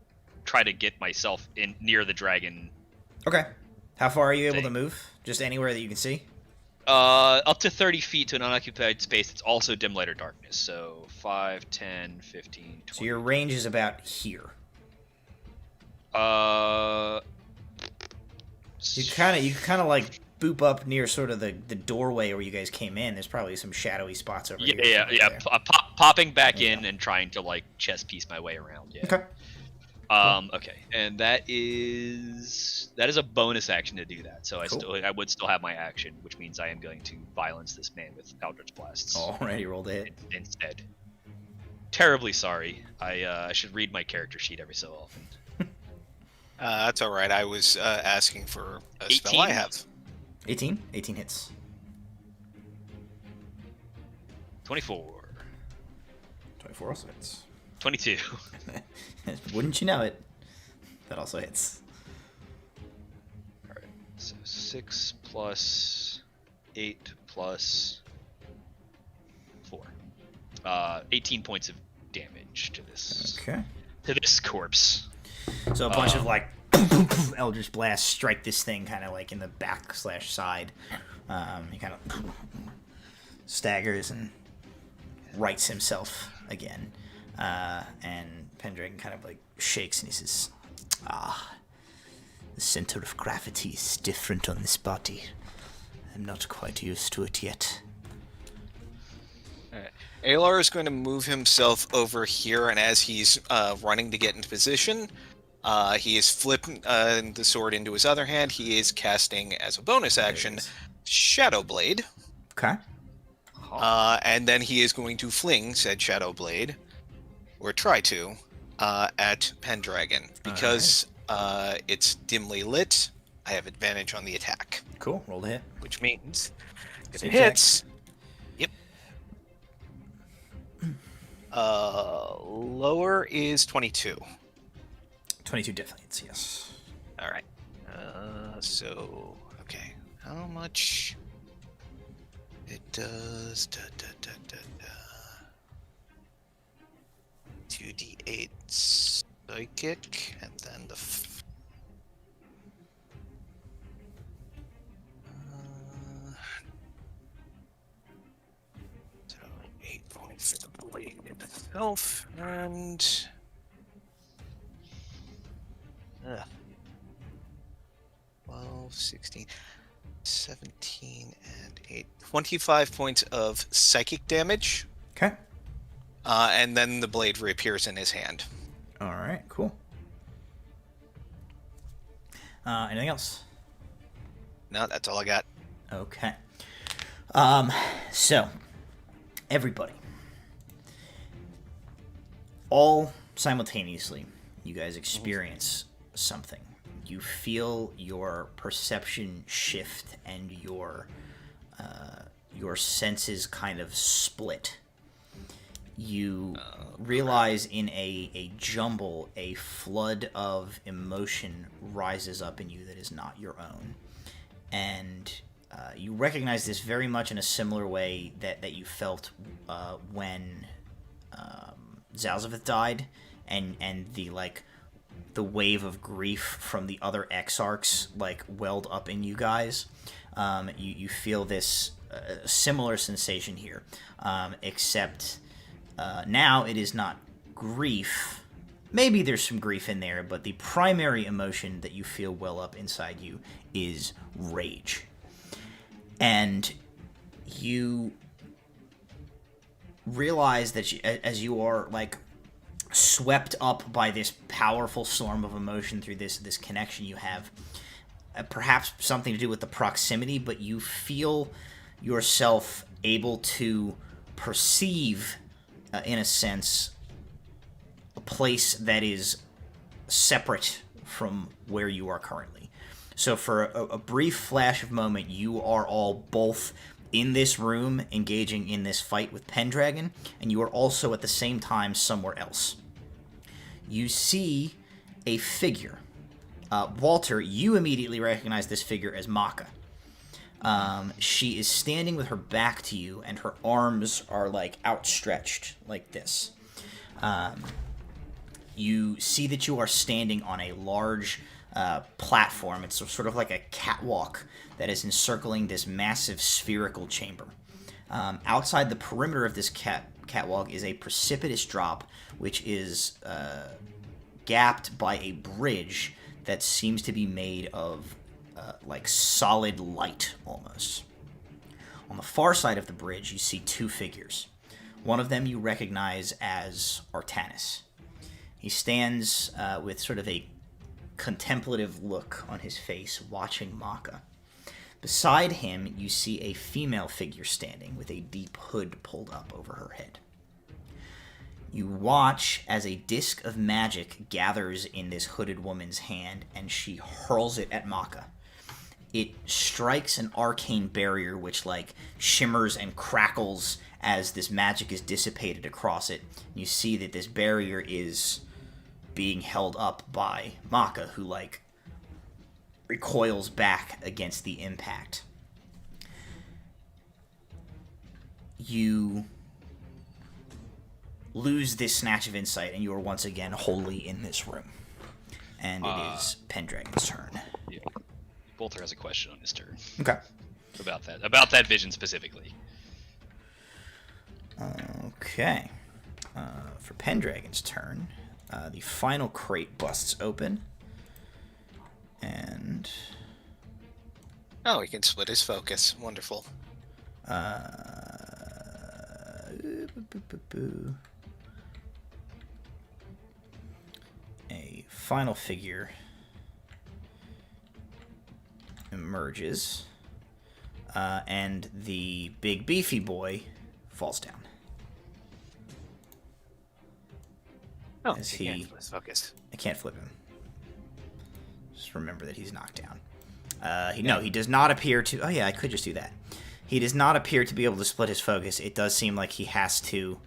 try to get myself in near the dragon. Okay. How far are you able to move? Just anywhere that you can see? Up to 30 feet to an unoccupied space that's also dim light or darkness. So 5, 10, 15, 20. So your range is about here. You kind of like boop up near sort of the doorway where you guys came in. There's probably some shadowy spots over here. Yeah. Popping back in and trying to like chess piece my way around. Yeah. Okay. Okay, and that is a bonus action to do that. So I would still have my action, which means I am going to violence this man with Eldritch Blasts. Already rolled a hit. Instead. Terribly sorry. I should read my character sheet every so often. That's all right. I was asking for a 18? spell I have. 18 hits. 24. 24 also hits. 22. Wouldn't you know it? That also hits. Alright, so 6 plus 8 plus 4. 18 points of damage to this. Okay. To this corpse. So a bunch of like Eldritch blasts strike this thing kind of like in the back/side. He kind of staggers and rights himself again. And Pendragon kind of like shakes and he says, the center of gravity is different on this body. I'm not quite used to it yet. Alright. Alar is going to move himself over here, and as he's running to get into position, he is flipping the sword into his other hand. He is casting, as a bonus action, Shadow Blade. Okay. And then he is going to fling said Shadow Blade, or try to, at Pendragon. Because it's dimly lit, I have advantage on the attack. Cool. Roll the hit. Which means, if Same it hits... Yep. Lower is 22. 22 definitely hits, yes. All right. So okay, how much it does? 2d8 psychic, and then the. So 8 points for the blade itself, and. 12, 16, 17, and 8. 25 points of psychic damage. Okay. And then the blade reappears in his hand. All right, cool. Anything else? No, that's all I got. Okay. So, everybody. All simultaneously, you guys experience something. You feel your perception shift and your senses kind of split. You realize in a jumble, a flood of emotion rises up in you that is not your own. And you recognize this very much in a similar way that you felt when Zalzaveth died, and the wave of grief from the other exarchs welled up in you guys. You feel this similar sensation here, except now it is not grief. Maybe there's some grief in there, but the primary emotion that you feel well up inside you is rage. And you realize that as you are swept up by this powerful storm of emotion through this connection you have, perhaps something to do with the proximity, but you feel yourself able to perceive, in a sense, a place that is separate from where you are currently. So for a brief flash of moment, you are all both in this room engaging in this fight with Pendragon, and you are also at the same time somewhere else. You see a figure. Walter, you immediately recognize this figure as Maka. She is standing with her back to you, and her arms are outstretched like this. You see that you are standing on a large platform. It's sort of like a catwalk that is encircling this massive spherical chamber. Outside the perimeter of this catwalk is a precipitous drop, which is gapped by a bridge that seems to be made of solid light almost. On the far side of the bridge, you see two figures. One of them you recognize as Artanis. He stands with sort of a contemplative look on his face, watching Maka. Beside him, you see a female figure standing with a deep hood pulled up over her head. You watch as a disc of magic gathers in this hooded woman's hand, and she hurls it at Maka. It strikes an arcane barrier which shimmers and crackles as this magic is dissipated across it. You see that this barrier is being held up by Maka, who recoils back against the impact. You lose this snatch of insight, and you are once again wholly in this room. And it is Pendragon's turn. Yeah. Bolter has a question on his turn. Okay. About that vision specifically. Okay. For Pendragon's turn, the final crate busts open, and Oh, he can split his focus. Wonderful. A final figure emerges, and the big beefy boy falls down. Oh, As he he- can't split his focus. I can't flip him. Just remember that he's knocked down. He does not appear to... Oh, yeah, I could just do that. He does not appear to be able to split his focus. It does seem like he has to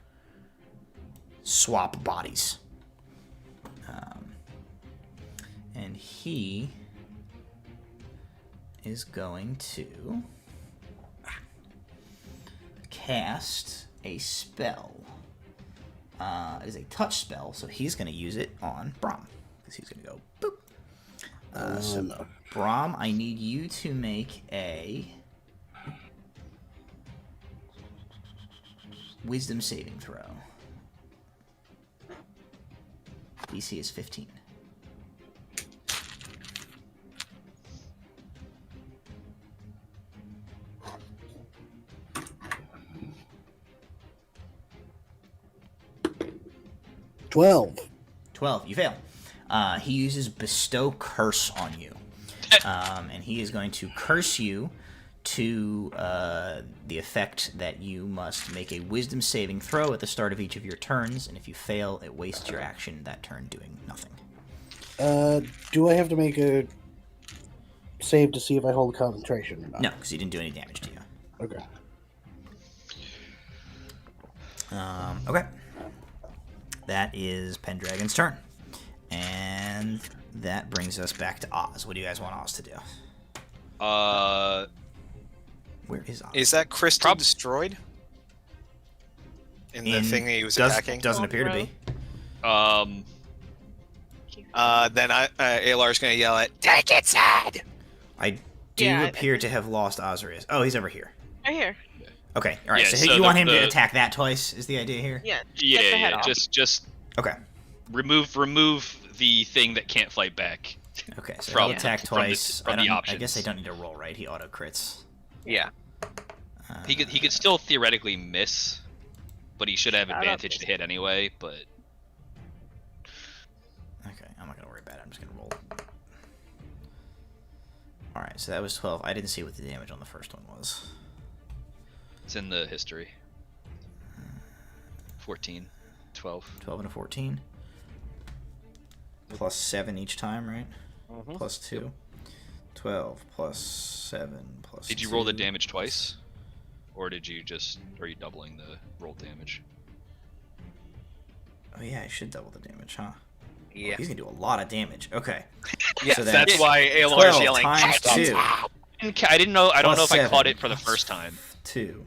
swap bodies. And he is going to cast a spell. It is a touch spell, so he's going to use it on Brahm. Because he's going to go boop. So, no. Brahm, I need you to make a Wisdom saving throw. DC is 15. $12. 12. You fail. He uses Bestow Curse on you. And he is going to curse you to the effect that you must make a Wisdom saving throw at the start of each of your turns, and if you fail, it wastes your action that turn doing nothing. Do I have to make a save to see if I hold concentration or not? No, because he didn't do any damage to you. Okay. Okay. That is Pendragon's turn. And that brings us back to Oz. What do you guys want Oz to do? Where is Oz? Is that crystal destroyed? In the thing that he was attacking? Doesn't appear to be. Then Alar's going to yell at, "Take its head!" I do appear to have lost Ozrius. Oh, he's over here. Right here. Okay, all right. Yeah, so so you want him to attack that twice? Is the idea here? Yeah. Yeah. Just Okay. remove the thing that can't fight back. Okay. So From- he'll attack from the- twice. from the I options. guess I don't need to roll, right? He auto crits. Yeah. He could still theoretically miss, but he should have Shut up. advantage to hit anyway. But Okay, I'm not gonna worry about it. I'm just gonna roll. All right. So that was 12. I didn't see what the damage on the first one was. it's in the history. 14, 12. 12 and a 14. Plus 7 each time, right? Mhm. Plus 2. 12 plus 7 plus Did you roll the 2. damage twice, or are you doubling the roll damage? Oh yeah, I should double the damage, huh? Yeah. He's gonna do a lot of damage. Okay. Yeah, So that's why Alar's 12 yelling, times "Take its 2. head!" I didn't know. I don't Plus know if I 7 caught it for the plus first time. 2.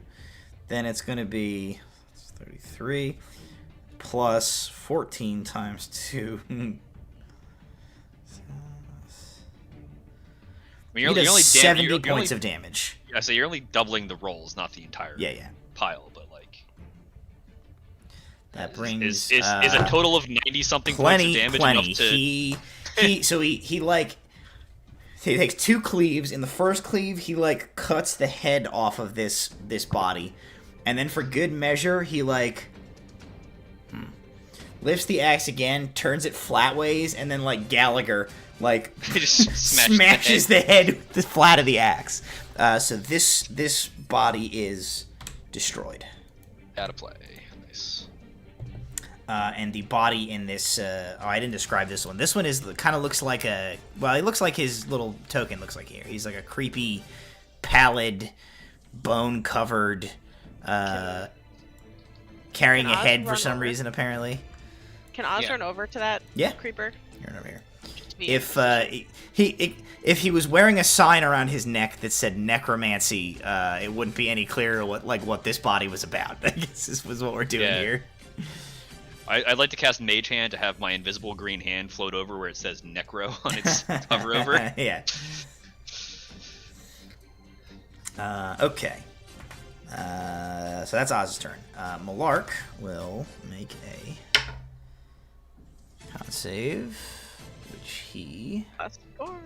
Then it's gonna be 33 plus 14 times 2. I mean, He you're does only 70 points of damage. Yeah, so you're only doubling the rolls, not the entire Yeah. pile. But like, That brings is a total of 90 something points of damage plenty. enough to? He takes 2 cleaves. In the first cleave, he like cuts the head off of this body, and then for good measure, he lifts the axe again, turns it flatways, and then like Gallagher Just smashes the head with the flat of the axe. So this body is destroyed. Out of play. Nice. And the body in this, I didn't describe this one. This one kind of looks like it looks like his little token looks like here. He's like a creepy, pallid, bone-covered, carrying a Oz head for run some over? reason, apparently. Can Oz Yeah. run over to that Yeah. creeper? Here, over here. Just be- If he was wearing a sign around his neck that said necromancy, it wouldn't be any clearer what this body was about. I guess this was what we're doing Yeah. here. I'd like to cast Mage Hand to have my invisible green hand float over where it says Necro on its hover over. Yeah. Okay. So that's Oz's turn. Malark will make a con save, which he Plus 4.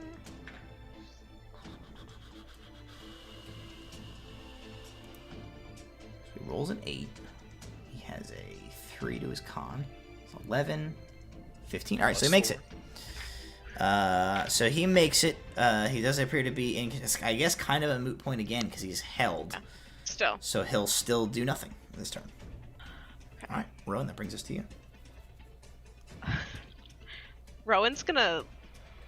rolls an 8. He has a 3 to his con. So 11, 15. All right, so he makes it. So he makes it. He does appear to be in, I guess, kind of a moot point again because he's held. Still. So he'll still do nothing this turn. All right, Rowan, that brings us to you. Rowan's gonna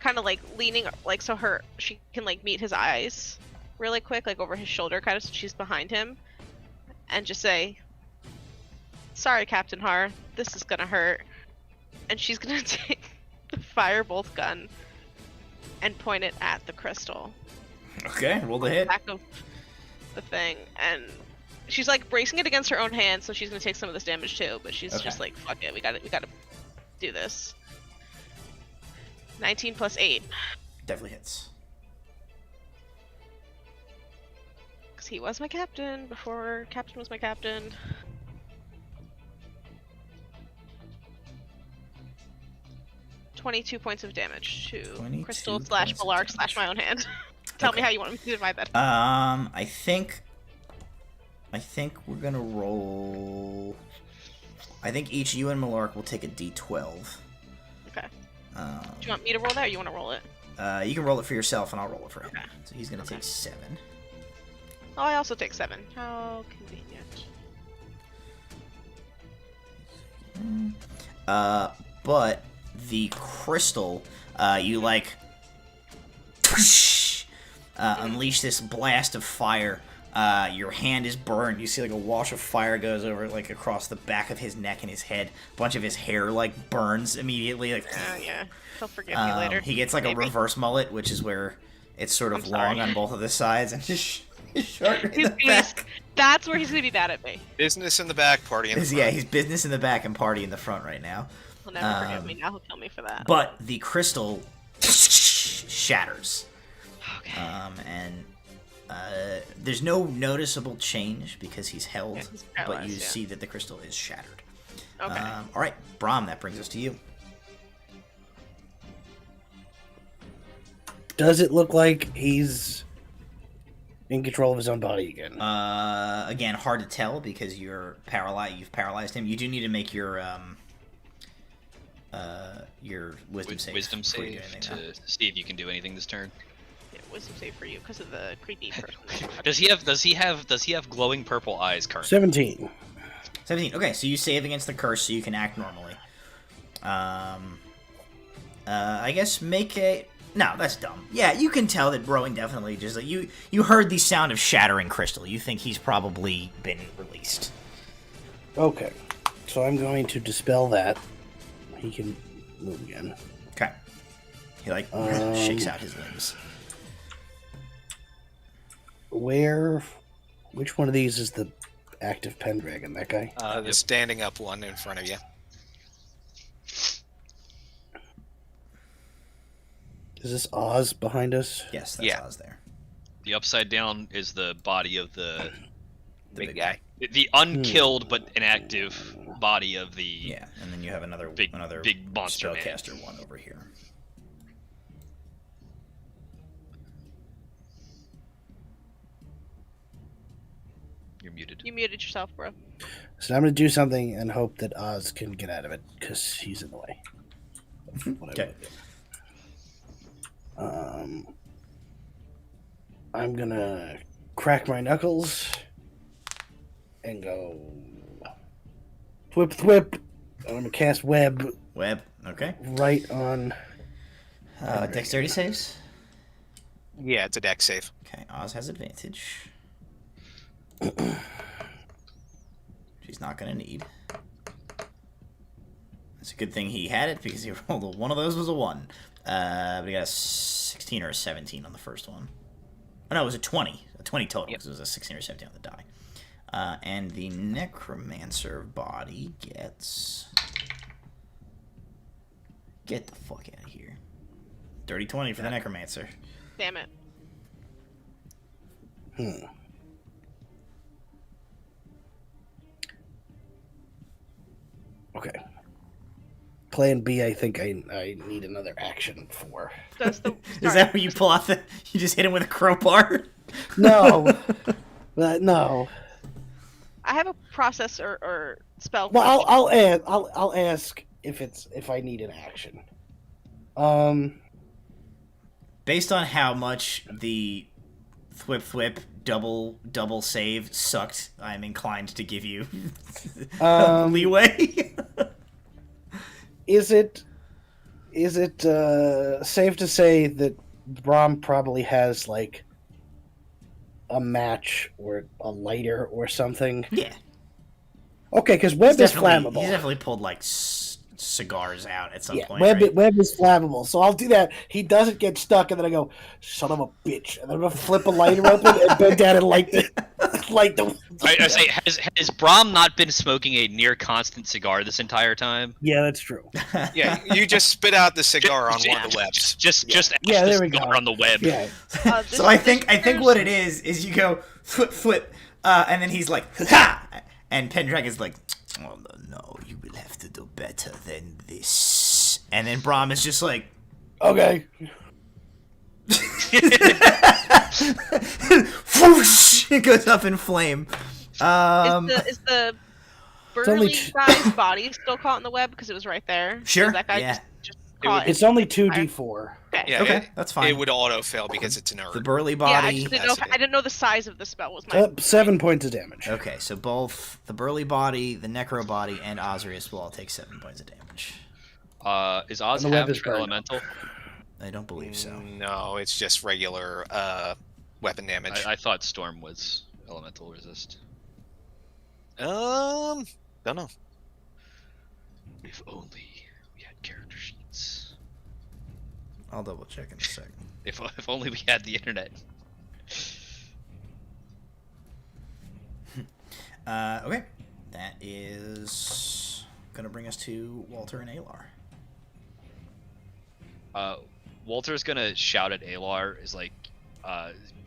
kind of like leaning like so she can like meet his eyes really quick, like over his shoulder, kind of so she's behind him, and just say, "Sorry, Captain Har, this is gonna hurt." And she's gonna take the firebolt gun and point it at the crystal. Okay, roll the hit. Back of the thing, and she's like bracing it against her own hand, so she's gonna take some of this damage too. But she's just like, "Fuck it, we gotta do this." 19 plus 8. Definitely hits. Because he was my captain before Captain was my captain. .22 points of damage to 22 crystal points / of Malark damage. / my own hand. Tell me how you want me to divide that. I think we're gonna roll. I think each you and Malark will take a D12. Okay. Do you want me to roll that, or you want to roll it? You can roll it for yourself, and I'll roll it for him. Okay. So he's gonna take 7. Oh, I also take 7. How convenient. But the crystal, you like unleash this blast of fire. Your hand is burned. You see like a wash of fire goes over like across the back of his neck and his head. A bunch of his hair like burns immediately. Like, yeah, he'll forgive me later. He gets like Maybe. a reverse mullet, which is where it's sort of I'm long sorry. on both of the sides and just short in He's the back. That's where he's gonna be mad at me. Business in the back, party in the front. Yeah, he's business in the back and party in the front right now. He'll never forgive me. Now he'll kill me for that. But the crystal shatters. Okay. And there's no noticeable change because he's held, Yeah, he's but paralyzed, you yeah. see that the crystal is shattered. Okay. All right, Brahm, that brings us to you. Does it look like he's in control of his own body again? Again, hard to tell because you're paralyzed. You've paralyzed him. You do need to make your wisdom save. Wisdom before you do save anything, though. to see if you can do anything this turn. Yeah, wisdom save for you because of the creepy person. Does he have glowing purple eyes currently? 17. 17. Okay, so you save against the curse, so you can act normally. I guess make a. No, that's dumb. Yeah, you can tell that Rowan definitely just like you heard the sound of shattering crystal. You think he's probably been released. Okay. So I'm going to dispel that. He can move again. Okay. He like shakes out his limbs. Which one of these is the active Pendragon? That guy? The standing up one in front of you. Is this Oz behind us? Yes, that's Yeah. Oz there. The upside down is the body of the Big guy. the unkilled but inactive body of the Yeah, and then you have another big monster man. spellcaster one over here. You're muted. You muted yourself, bro. So I'm going to do something and hope that Oz can get out of it because he's in the way. Okay. I'm going to crack my knuckles and go thwip thwip. I'm going to cast web Web. Okay. right on. Dexterity saves. Yeah, it's a deck save. Okay, Oz has advantage. She's not gonna need. It's a good thing he had it because he rolled one of those was a 1. But he got a 16 or a 17 on the first one. Oh no, it was a 20. A 20 total because it was a 16 or 17 on the die. And the necromancer body gets. Get the fuck out of here. Dirty 20 for the necromancer. Damn it. Okay. Plan B, I think I need another action for. Does the Is that where you pull out the? You just hit him with a crowbar? No. No. I have a process or spell. Well, I'll ask if I need an action. Based on how much the thwip double save sucked, I'm inclined to give you leeway. Is it safe to say that Brahm probably has like a match or a lighter or something? Yeah. Okay, because web is flammable. He's definitely pulled like cigars out at some Yeah, point. web Right? web is flammable, so I'll do that. He doesn't get stuck, and then I go, "Son of a bitch!" And then I'm gonna flip a lighter open and bend down and light the light the. I say, has Brahm not been smoking a near constant cigar this entire time? Yeah, that's true. Yeah, you just spit out the cigar on one of the webs. Just Yeah, ash there the we go. cigar on the web. Yeah, This- So I think this what it is you go flip, and then he's like ha, and Pendragon's like, oh no, you will have to do better than this, and then Brahm is just like, okay. whoosh, it goes up in flame. is the only burly guy's body still caught in the web because it was right there? Sure, Is that guy yeah. just It would- caught? It's only 2d4. Okay. Yeah, Okay, that's fine. It would auto fail because it's inert. The burly Yeah, I body. just didn't know. That's it. I didn't know the size of the spell was my. 7 points of damage. Okay, so both the burly body, the necro body, and Osrius will all take 7 points of damage. Is Oz And the web have is burned. elemental? I don't believe so. No, it's just regular weapon damage. I thought Storm was elemental resist. Don't know. If only we had character sheets. I'll double check in a second. If only we had the internet. Okay, that is gonna bring us to Walter and Alar. Walter's gonna shout at Alar, is like,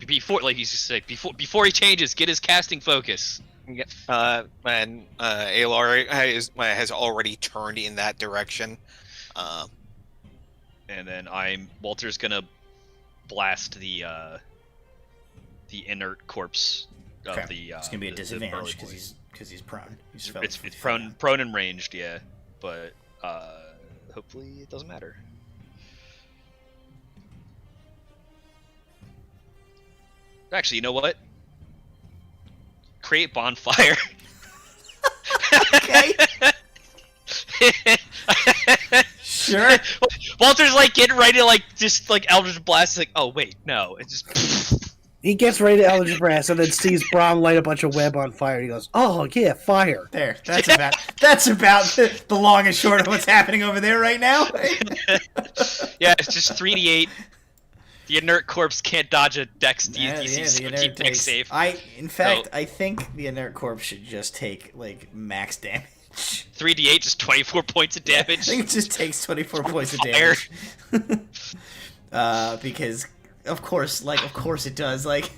before, like he's just like, before he changes, get his casting focus. And Alar has already turned in that direction. And then Walter's gonna blast the inert corpse of Okay. the. It's gonna be a the disadvantage burly because he's prone. He's boy. It's prone and ranged, yeah, but hopefully it doesn't matter. Actually, you know what? Create bonfire. Okay. Sure. Walter's like getting ready to like just like Eldritch Blast. Like, oh wait, no, it's just. He gets ready to Eldritch Blast and then sees Braum light a bunch of web on fire. He goes, "Oh yeah, fire!" There. That's about the long and short of what's happening over there right now. Yeah, it's just 3d8. The inert corpse can't dodge a dex Yeah, DC the 17 inert dex takes. save. I think the inert corpse should just take like max damage. 3d8, just 24 points of I damage. think it just takes 24 points of Fire. damage. Because of course it does. Like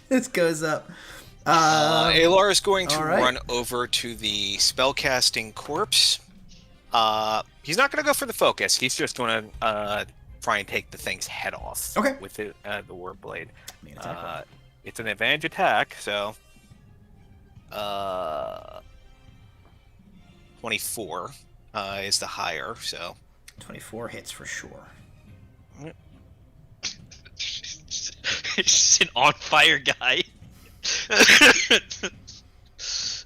this goes up. Alar is going to all right. run over to the spellcasting corpse. He's not going to go for the focus. He's just going to try and take the thing's head off. Okay. With the war blade. Make an attack roll. It's an advantage attack, so 24 is the higher. So 24 hits for sure. Just an on fire guy.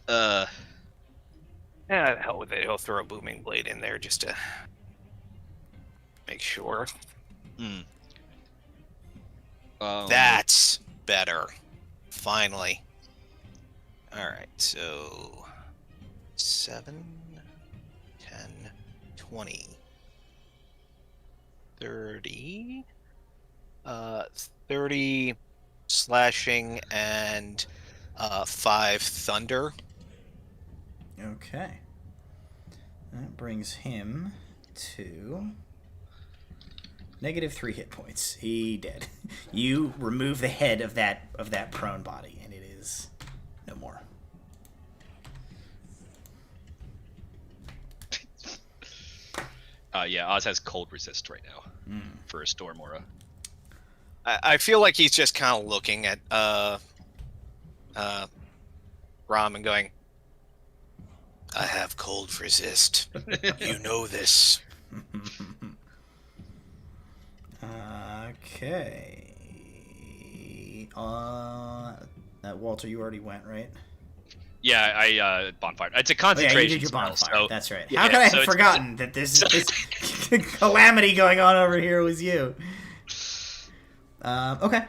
yeah, hell with it. He'll throw a booming blade in there just to make sure. That's better. Finally. Alright, so 7, 10, 20, 30, 30 slashing and 5 thunder. Okay. That brings him to -3 hit points. He dead. You remove the head of that prone body, and it is no more. Yeah, Oz has cold resist right now for a storm aura. I feel like he's just kind of looking at Ram and going, I have cold resist. You know this. Okay. Walter, you already went, right? Yeah, I bonfire. It's a Oh, yeah, concentration you did your spell, bonfire. so That's right. yeah, How could I so have it's- forgotten that this calamity going on over here was you? Okay.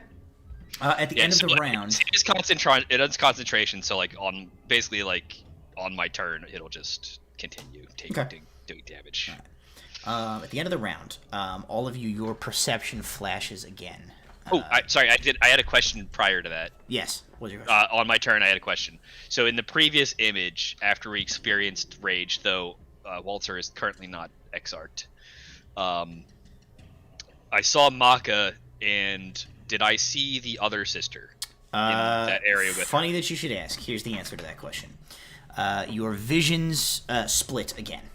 At the end of the round. It is concentration, so like on basically like on my turn, it'll just continue doing damage. At the end of the round, all of you, your perception flashes again. Sorry, I had a question prior to that. Yes. What's your question? On my turn, I had a question. So in the previous image, after we experienced rage, though Walter is currently not Exarch, I saw Maka, and did I see the other sister in that area with Funny her? that you should ask. Here's the answer to that question. Your visions split again,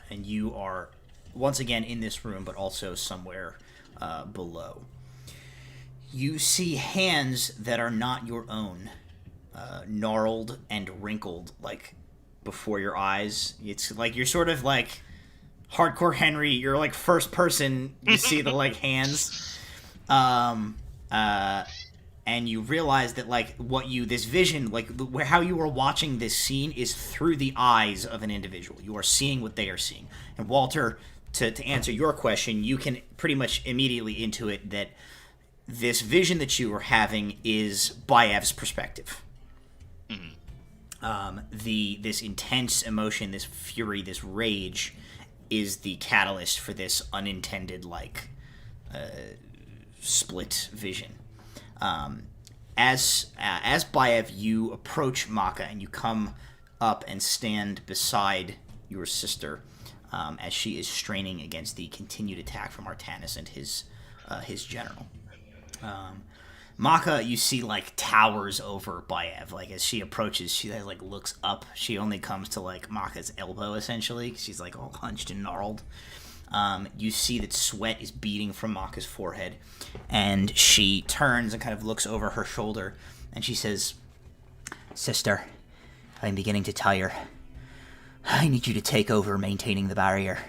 and you are once again in this room, but also somewhere below. You see hands that are not your own, gnarled and wrinkled, like, before your eyes. It's like you're sort of like Hardcore Henry. You're like first person. You see the like hands, and you realize that like this vision, like how you are watching this scene is through the eyes of an individual. You are seeing what they are seeing. And Walter, to answer your question, you can pretty much immediately intuit that this vision that you are having is Bayev's perspective. This intense emotion, this fury, this rage is the catalyst for this unintended split vision. As Bayev, you approach Maka and you come up and stand beside your sister as she is straining against the continued attack from Artanis and his general. Maka, you see, like, towers over Bayev. Like, as she approaches, she, like, looks up. She only comes to, like, Maka's elbow, essentially. She's, like, all hunched and gnarled. You see that sweat is beading from Maka's forehead. And she turns and kind of looks over her shoulder. And she says, "Sister, I'm beginning to tire. I need you to take over maintaining the barrier."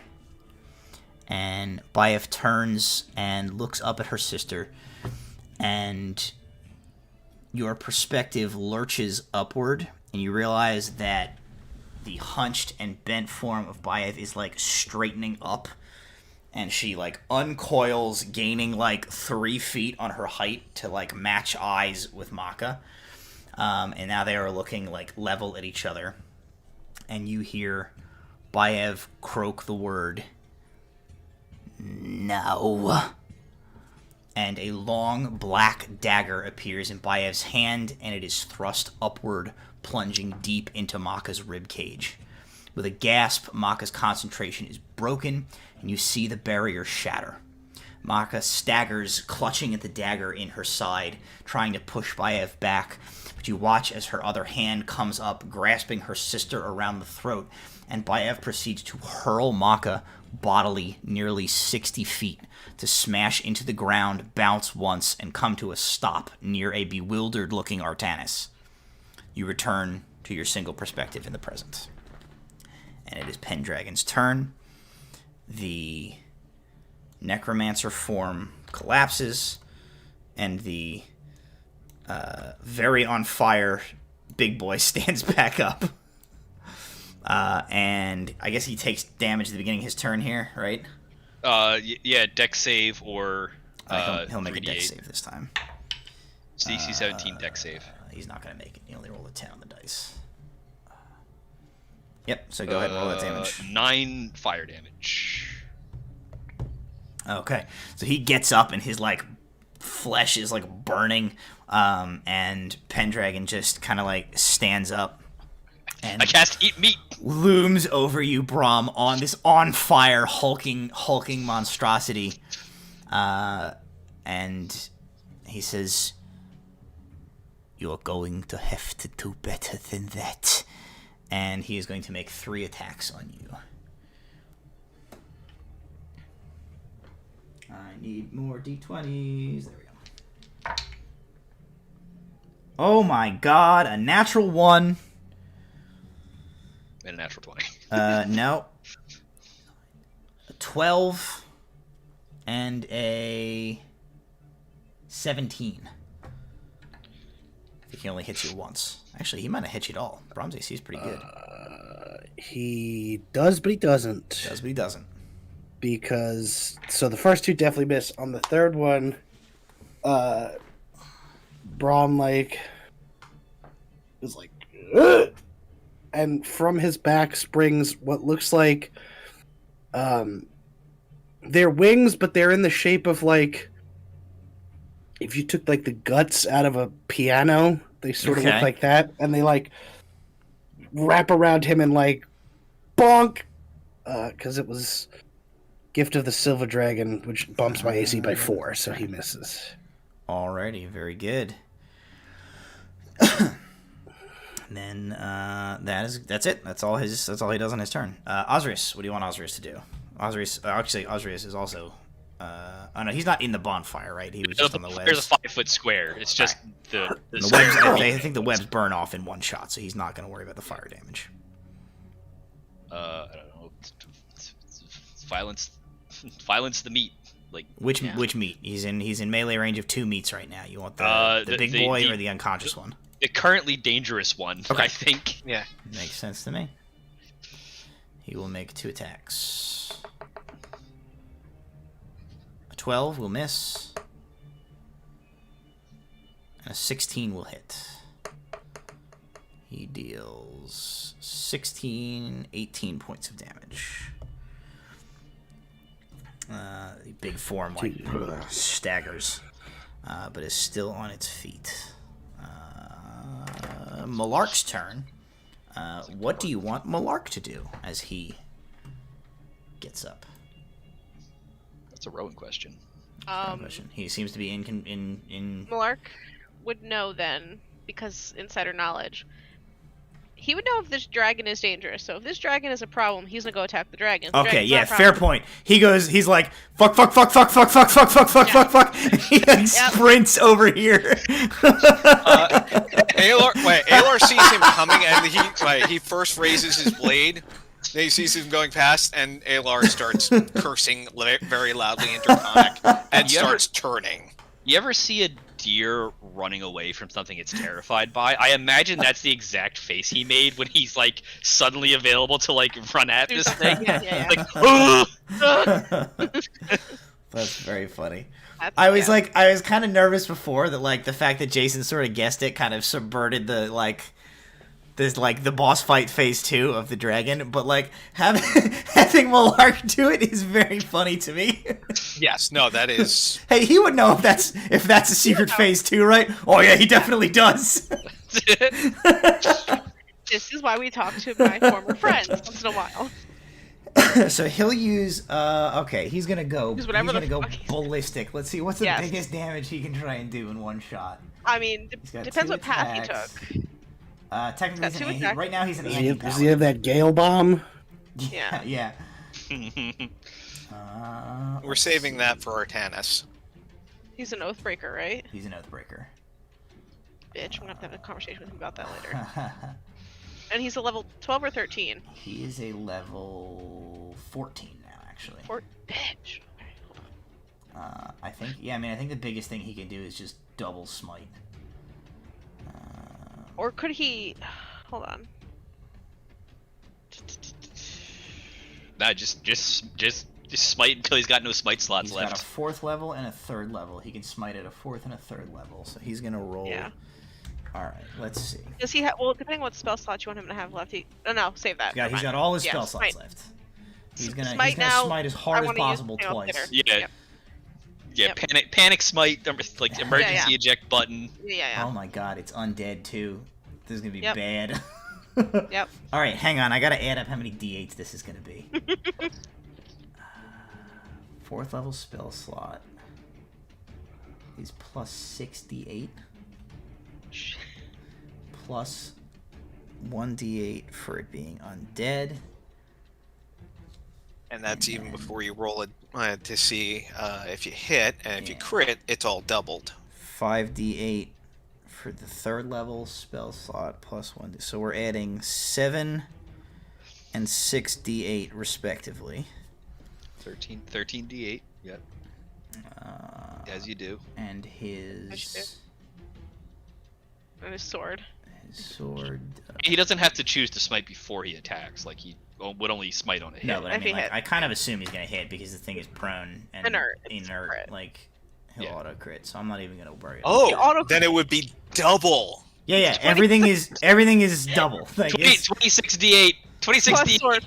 And Bayev turns and looks up at her sister. And your perspective lurches upward, and you realize that the hunched and bent form of Bayev is, like, straightening up, and she, like, uncoils, gaining, like, 3 feet on her height to, like, match eyes with Maka. And now they are looking, like, level at each other. And you hear Bayev croak the word, "No." And a long black dagger appears in Bayev's hand, and it is thrust upward, plunging deep into Maka's ribcage. With a gasp, Maka's concentration is broken, and you see the barrier shatter. Maka staggers, clutching at the dagger in her side, trying to push Bayev back, but you watch as her other hand comes up, grasping her sister around the throat, and Bayev proceeds to hurl Maka bodily nearly 60 feet to smash into the ground, bounce once, and come to a stop near a bewildered-looking Artanis. You return to your single perspective in the present. And it is Pendragon's turn. The necromancer form collapses, and the very on fire big boy stands back up. And I guess he takes damage at the beginning of his turn here, right? Yeah, dex save or he'll make 3d8. a dex save this time. It's DC 17 dex save. He's not going to make it. He only rolled a 10 on the dice. Yep, so go ahead and roll that damage. 9 fire damage. Okay, so he gets up and his, like, flesh is, like, burning, and Pendragon just kind of, like, stands up. And I cast Eat Meat! Looms over you, Brahm, on this on-fire, hulking monstrosity. And he says, "You're going to have to do better than that." And he is going to make 3 attacks on you. I need more d20s. There we go. Oh my god, a natural 1. And a natural 20. No. A 12 and a 17. I think he only hits you once. Actually, he might have hit you at all. Brahms AC is pretty good. He does, but he doesn't. Does, but he doesn't. Because, so the first 2 definitely miss. On the third one, Brahm, like, was like, "Ugh!" and from his back springs what looks like they're wings, but they're in the shape of like if you took like the guts out of a piano. They sort of look like that, and they like wrap around him and like bonk, because it was Gift of the Silver Dragon, which bumps my AC by 4, so he misses. Alrighty, very good. Then that's it. That's all he does on his turn. Osrius, what do you want Osrius to do? Osrius is also. Oh no, he's not in the bonfire, right? He was just on the webs. There's a 5-foot square. It's just the webs. I think the webs burn off in one shot, so he's not going to worry about the fire damage. I don't know. Violence the meat. Like which meat? He's in melee range of 2 meats right now. You want the big boy or the unconscious one? The currently dangerous one, okay. I think. Yeah. Makes sense to me. He will make 2 attacks. A 12 will miss. And a 16 will hit. He deals 18 points of damage. The big form staggers, but is still on its feet. Malark's turn. What do you want Malark to do as he gets up? That's a Rowan question. He seems to be in. Malark would know then, because insider knowledge. He would know if this dragon is dangerous. So if this dragon is a problem, he's gonna go attack the dragon. Okay, yeah, fair point. He's like, fuck. He sprints over here. Alar sees him coming, and he first raises his blade. Then he sees him going past, and Alar starts cursing very loudly in Draconic and starts turning. You ever see a deer running away from something it's terrified by? I imagine that's the exact face he made when he's like suddenly available to like run at this thing. Yeah. Like, That's very funny. I was kind of nervous before that, like, the fact that Jason sort of guessed it kind of subverted the the boss fight phase 2 of the dragon, but like having Malark do it is very funny to me. Yes, no, that is. Hey, he would know if that's a secret phase 2, right? Oh yeah, he definitely does. This is why we talk to my former friends once in a while. So he'll use. Okay, he's gonna go. He's gonna go ballistic. Let's see what's the biggest damage he can try and do in one shot. I mean, depends what path he took. Technically, right now he's an anti-paladin. Does he have that Gale Bomb? Yeah. We're saving that for Artanis. He's an Oathbreaker, right? He's an Oathbreaker. Bitch, I'm gonna have to have a conversation with him about that later. And he's a level 12 or 13? He is a level 14 now, actually. Bitch. Okay, hold on. I think the biggest thing he can do is just double smite. Or could he... Hold on. Nah, just smite until he's got no smite slots left. He's got a 4th level and a 3rd level. He can smite at a 4th and a 3rd level, so he's gonna roll. Yeah. All right, let's see. Does he have? Well, depending on what spell slots you want him to have left. No, save that. Yeah, he's got all his spell slots left. He's gonna smite as hard as possible twice. Yeah. Yeah, panic smite, like emergency eject button. Yeah. Oh my god, it's undead too. This is gonna be bad. Yep. All right, hang on. I gotta add up how many d8s this is gonna be. 4th level spell slot is plus 68. Plus 1d8 for it being undead. And that's even before you roll it to see if you hit, and if you crit, it's all doubled. 5d8 for the 3rd level spell slot plus 1. So we're adding 7 and 6d8 respectively. 13d8. Yep. As you do. And his. And his sword. He doesn't have to choose to smite before he attacks. Like, he would only smite on a hit. No, but I mean, I kind of assume he's gonna hit because the thing is prone and inert. Like, he'll auto crit. So I'm not even gonna worry. Oh, then it would be double. Yeah. Everything is double. Like, 26 d8. 26 Plus d8. sword.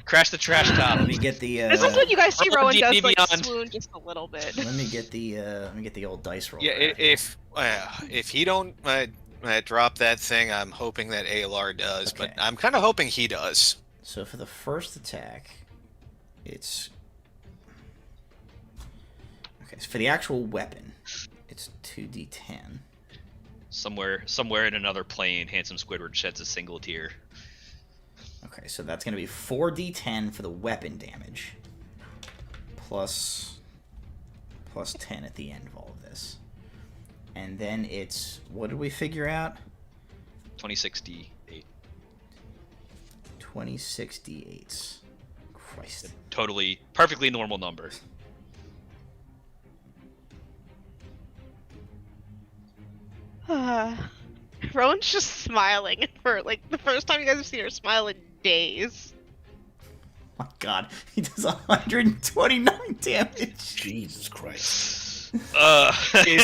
Crash the trash top. let me get the. This is when you guys see Roll Rowan D&D does like Beyond. swoon just a little bit. Let me get the old dice roll. Yeah, if he don't drop that thing, I'm hoping that Alar does, but Okay. I'm kind of hoping he does. So for the first attack, it's okay. So for the actual weapon, it's 2d10. Somewhere in another plane, handsome Squidward sheds a single tear. Okay, so that's gonna be 4d10 for the weapon damage, plus 10 at the end of all of this, and then it's what did we figure out? 26 d8. 26 d8s. Christ. Totally, perfectly normal number. Rowan's just smiling for like the first time you guys have seen her smile in days. My God, he does 129 damage. Jesus Christ. Is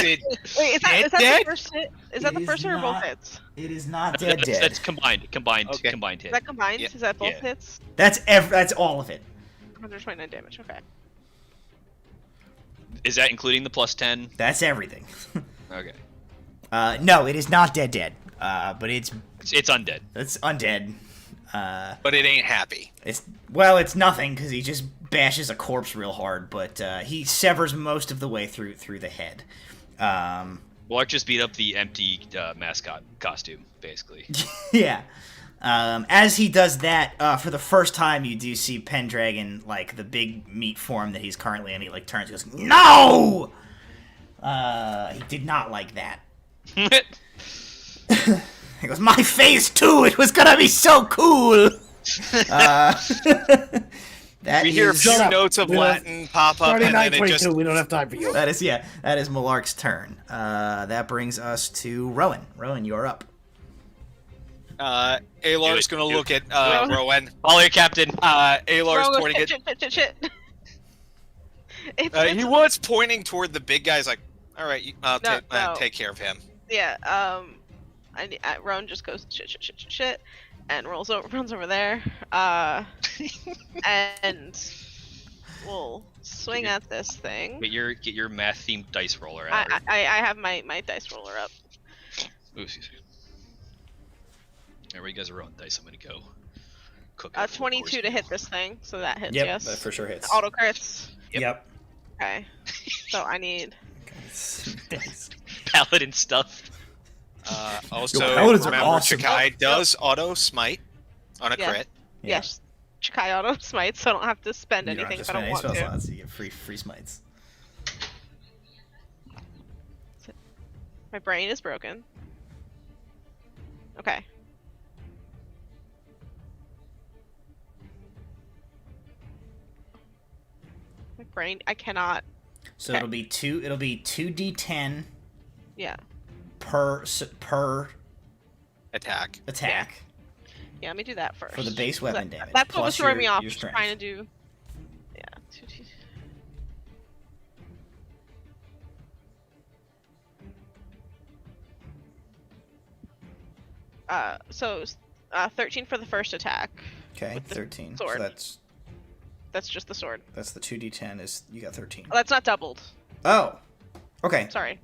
it? Wait, is that dead? the first hit? Is that It the is first hit or both not- hits? It is not dead. That's combined Okay. hit. Is that combined? Yeah. Is that both Yeah. hits? That's all of it. 129 damage. Okay. Is that including the plus 10? That's everything. Okay. No, it is not dead. But it's undead. undead. But it ain't happy. It's nothing because he just bashes a corpse real hard, but he severs most of the way through the head. Lark just beat up the empty mascot costume, basically. Yeah. As he does that, for the first time, you do see Pendragon, like the big meat form that he's currently in. He like turns, and goes, "No!" He did not like that. He goes, "My face too. It was gonna be so cool." That We hear a is- few Shut up. notes of We don't- Latin pop up, and then it 39-22, just. we don't have time for you. That is Malark's turn. That brings us to Rowan. Rowan, you're up. Alar's Do it, gonna do look it. at Rowan. Follow your captain. Alar's Rowan goes, pointing at. shit. It's, He was pointing toward the big guys, like, "All right, I'll No. take care of him." yeah. Rowan just goes shit, and runs over there. And we'll swing at this thing. Get your math themed dice roller out. I have my dice roller up. Ooh, excuse me. Alright, you guys are rolling dice. I'm gonna go cook. up 22 to hit this thing, so that hits. Yep, yes. that for sure hits. Auto crits. Yep. Okay. So I need. paladin stuff. Also, Yo, paladins are remember, awesome. Chikai does auto smite on a Yeah. crit. Yeah. Yes. Chikai auto smite, so I don't have to spend You don't anything have to if I spend don't any want spell to. slots. You get free smites. My brain is broken. Okay. My brain. I cannot. So Okay. it'll be 2d10 Yeah. per Attack. attack Yeah. Let me do that first. for the base weapon That- damage. That's what plus was throwing me your- off. your Just strength. trying to do. Yeah. 2d. So 13 for the first attack. Okay, with the 13. sword. So That's just the sword. that's the 2d10 is you got 13. Oh, that's not doubled. Oh. Okay. Sorry.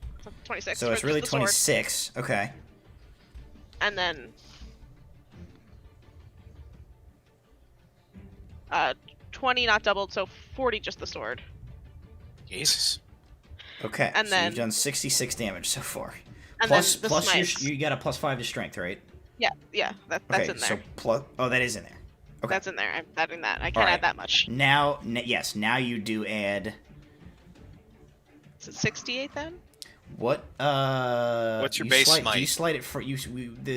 26. So for it's really just the sword. 26. Okay. And then 20 not doubled, so 40 just the sword. Jesus. Okay. And so then- you've done 66 damage so far. And Plus then the plus smites. you got a +5 to strength, right? Yeah, that's Okay. in there. So plus that is in there. Okay. That's in there. I'm adding that. I can't Alright. add that much. Now yes, now you do add Is it 68 then? what What's your you base slide, smite? Do you slide it for the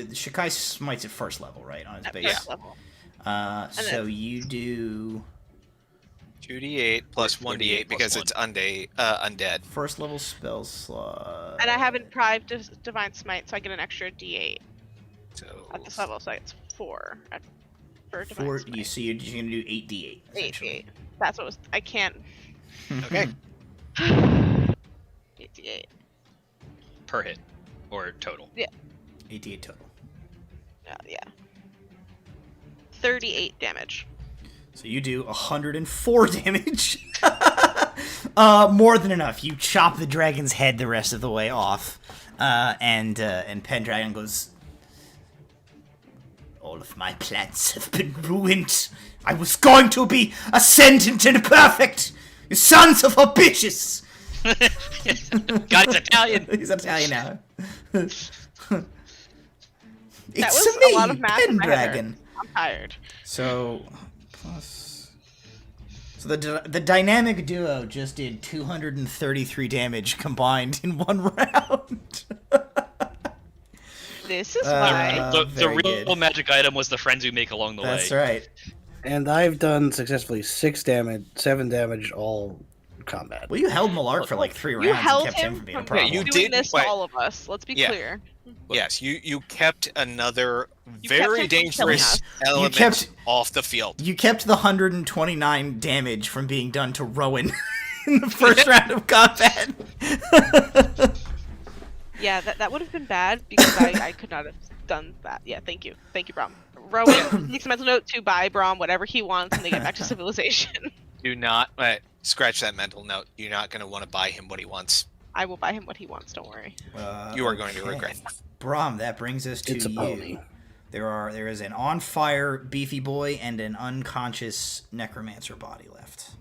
Shikai smites at first level, right? On his At base. first level. So you do 2d8 plus 1d8 because plus it's undead. first level spell slot. And I haven't prived Divine Smite, so I get an extra D8 So at this level, so it's 4 for Divine Four, Smite. you see, you're just gonna do 8d8. 8D8. That's what was. I can't. Okay. 8D8. Per hit. Or total? 88 total. Yeah. 38 damage. So you do 104 damage. More than enough. You chop the dragon's head the rest of the way off. And Pendragon goes, all of my plans have been ruined. I was going to be ascendant and perfect. You sons of a bitches. God, he's Italian. He's Italian now. It's That was me, a lot of math in my head. Pendragon. I'm tired. So, plus... So the dynamic duo just did 233 damage combined in one round. This is why. The very real good. magic item was the friends we make along the way. That's right. And I've done successfully 6 damage, 7 damage, all combat. Well, you held Malark for like 3 rounds You and held kept him from being a from problem. you doing did, this but- to all of us. Let's be Yeah. clear. Yes, you kept another You kept very him from killing dangerous us. element kept- off the field. You kept the 129 damage from being done to Rowan in the first round of combat. Yeah, that would have been bad because I could not have done that. Yeah, thank you. Thank you, Brom. Rowan makes a mental note to buy Brom whatever he wants when they get back to civilization. Do not scratch that mental note. You're not going to want to buy him what he wants. I will buy him what he wants, don't worry. You are going to Okay. regret. Brom, that brings us to It's a you. pony. There is an on fire beefy boy and an unconscious necromancer body left.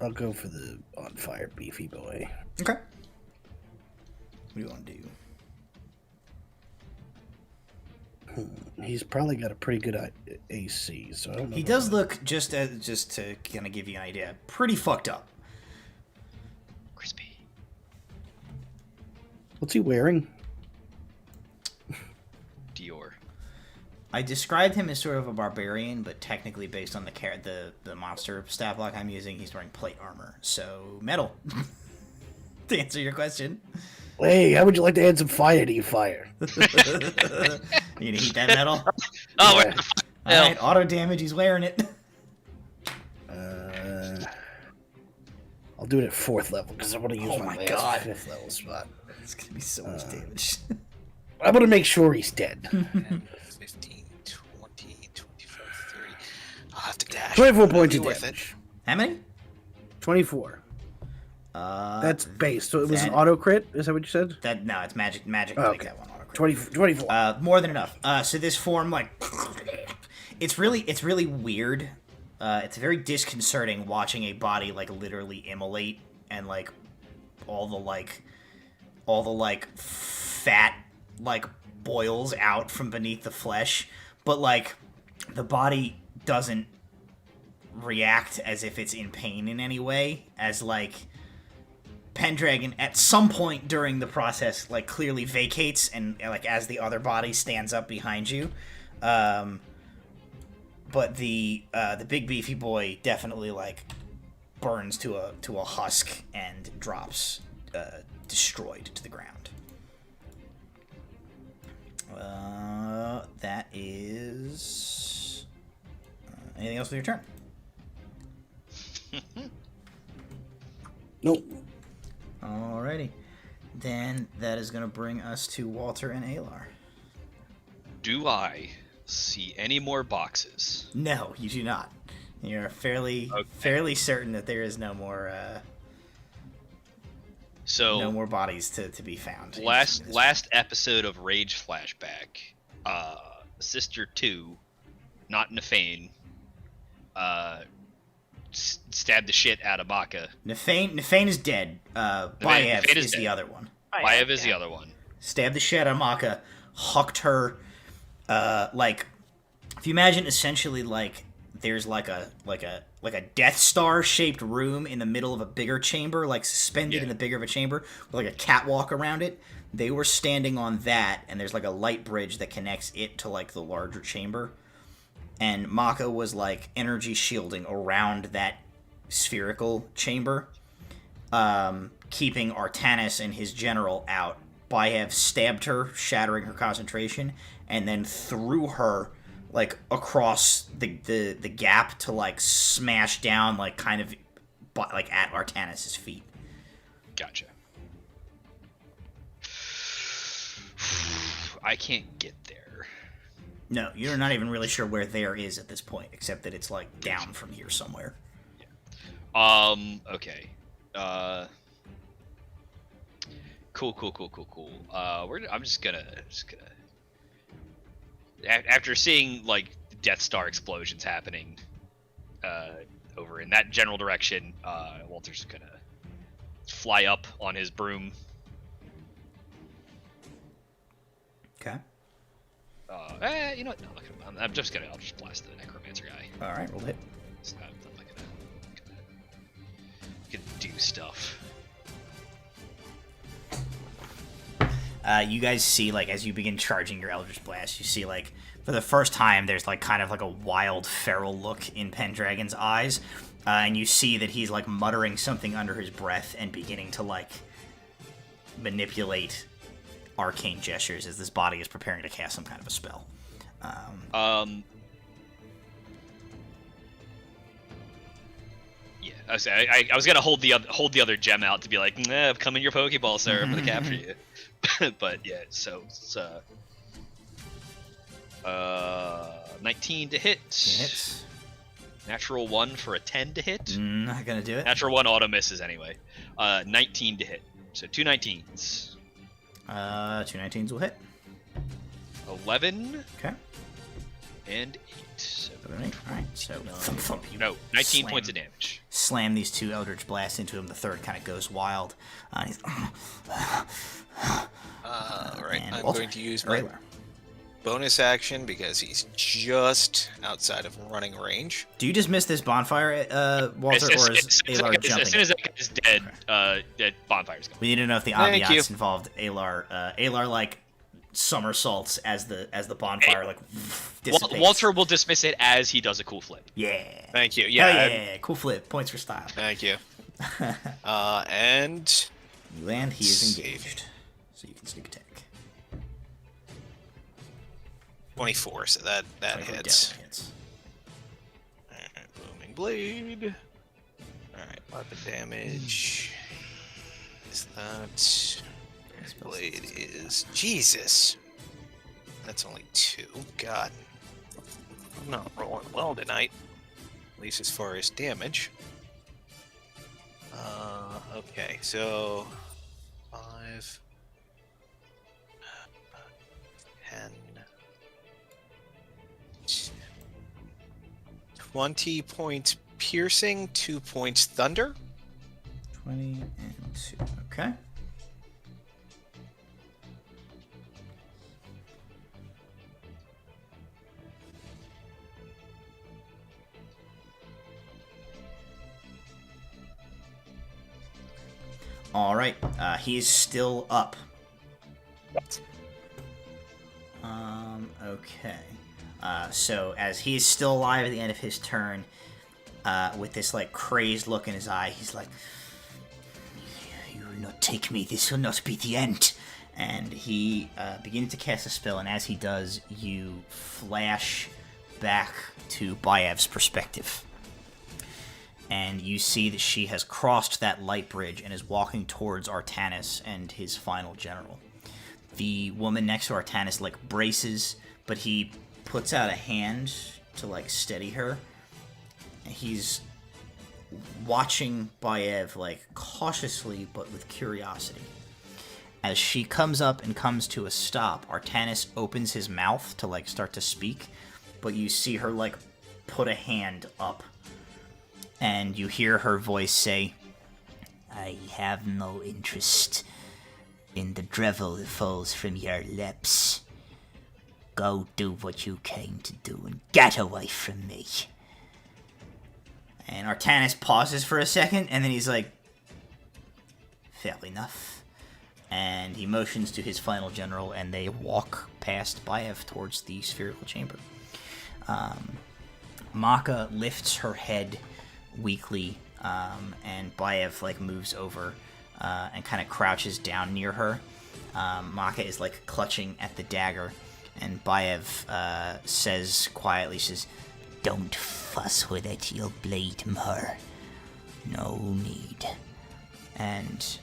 I'll go for the on fire beefy boy. Okay. What do you want to do? He's probably got a pretty good AC, so I don't know. He if does I'm- look, just to kind of give you an idea, pretty fucked up. Crispy. What's he wearing? Dior. I described him as sort of a barbarian, but technically based on the monster stat block I'm using, he's wearing plate armor, so metal. To answer your question. Hey, how would you like to add some fire to your fire? You gonna heat that metal? Oh, Yeah. Alright, auto damage, he's wearing it. I'll do it at 4th level because I want to use Oh my my last God. 5th level spot. It's gonna be so much damage. I'm gonna make sure he's dead. 15, 20, 25, 30. I'll have to dash. 24 points Be of worth damage. How many? 24. That's base. So it was an that- auto crit. Is that what you said? No, it's magic to make Okay. that one auto crit. 24. More than enough. So this form, like, it's really weird. It's very disconcerting watching a body like literally immolate and like all the fat like boils out from beneath the flesh, but like the body doesn't react as if it's in pain in any way, as like Pendragon at some point during the process like clearly vacates and like as the other body stands up behind you. But the big beefy boy definitely like burns to a husk and drops destroyed to the ground. That is anything else with your turn? Nope. Alrighty. Then that is going to bring us to Walter and Alar. Do I see any more boxes? No, you do not. You're fairly certain that there is no more So bodies to be found. last episode of Rage Flashback, Sister 2, not Nefane, stabbed the shit out of Baka. Nefane is dead. Bayev Nefane is is dead. the other one. Bayev is the other one. Stabbed the shit out of Maka, hucked her. Like, if you imagine essentially like there's like a Death Star shaped room in the middle of a bigger chamber, like suspended in the bigger of a chamber with like a catwalk around it. They were standing on that, and there's like a light bridge that connects it to like the larger chamber. And Maka was like energy shielding around that spherical chamber, keeping Artanis and his general out. Bayev stabbed her, shattering her concentration, and then threw her like across the gap to like smash down like kind of like at Artanis's feet. Gotcha. I can't get there. No, you're not even really sure where there is at this point, except that it's like down from here somewhere. Okay. Cool. I'm just gonna. After seeing like Death Star explosions happening, over in that general direction, Walter's gonna fly up on his broom. Okay. You know what? No, I'll just blast the necromancer guy. All right, roll hit. I'm not gonna do stuff. You guys see, like, as you begin charging your Eldritch Blast, you see, like, for the first time, there's, like, kind of like a wild, feral look in Pendragon's eyes, and you see that he's, like, muttering something under his breath and beginning to, like, manipulate arcane gestures as this body is preparing to cast some kind of a spell. Yeah, I was gonna hold the other gem out to be like, nah, come in your Pokeball, sir. I'm gonna capture you. But yeah, so it's 19 to hit. Hits. Natural 1 for a 10 to hit. Not gonna do it. Natural 1 auto misses anyway. 19 to hit. So 2 19s. 2 19s will hit. 11. Okay. And 8. So, Alright, so thump, thump, you 19 slam, points of damage. Slam these 2 Eldritch Blasts into him. The third kind of goes wild. He's... Alright, And I'm Walter, going to use my Raylar. bonus action because he's just outside of running range. Do you just miss this bonfire, Walter, or is Alar jumping? As soon as that guy's dead, that bonfire's gone. We need to know if the Thank you. ambiance involved Alar. Alar like somersaults as the bonfire like dissipates. Walter will dismiss it as he does a cool flip. Yeah. Thank you. Yeah. Yeah. Yeah. Cool flip. Points for style. Thank you. And You land. He is Save. engaged. So you can sneak attack. 24, so that 24 hits. definitely hits. Alright, booming blade. Alright, weapon damage. Is that? Blade is Jesus. That's only 2. God, I'm not rolling well tonight. At least as far as damage. Okay, so 5, 10, 20 points piercing, 2 points thunder. 20 and 2. Okay. All right. He's still up. Okay. So as he's still alive at the end of his turn, with this like crazed look in his eye, he's like, "You will not take me. This will not be the end." And he begins to cast a spell, and as he does, you flash back to Bayev's perspective. And you see that she has crossed that light bridge and is walking towards Artanis and his final general. The woman next to Artanis like braces, but he puts out a hand to like steady her. He's watching Bayev like cautiously but with curiosity. As she comes up and comes to a stop, Artanis opens his mouth to like start to speak, but you see her like put a hand up. And you hear her voice say, "I have no interest in the drivel that falls from your lips. Go do what you came to do and get away from me." And Artanis pauses for a second, and then he's like, "Fair enough." And he motions to his final general, and they walk past Bayev towards the spherical chamber. Maka lifts her head weakly, and Bayev like moves over and kind of crouches down near her. Maka is like clutching at the dagger, And Bayev says quietly, she says, "Don't fuss with it, you'll bleed more. No need." And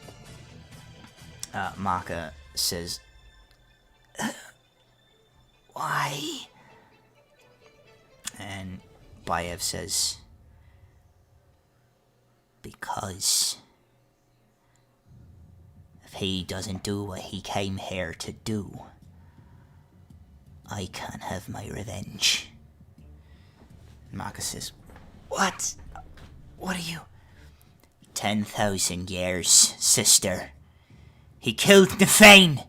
Maka says, "Why?" And Bayev says, "Because if he doesn't do what he came here to do, I can't have my revenge." Maka says, "What? What are you?" 10,000 years, sister. He killed Nefane.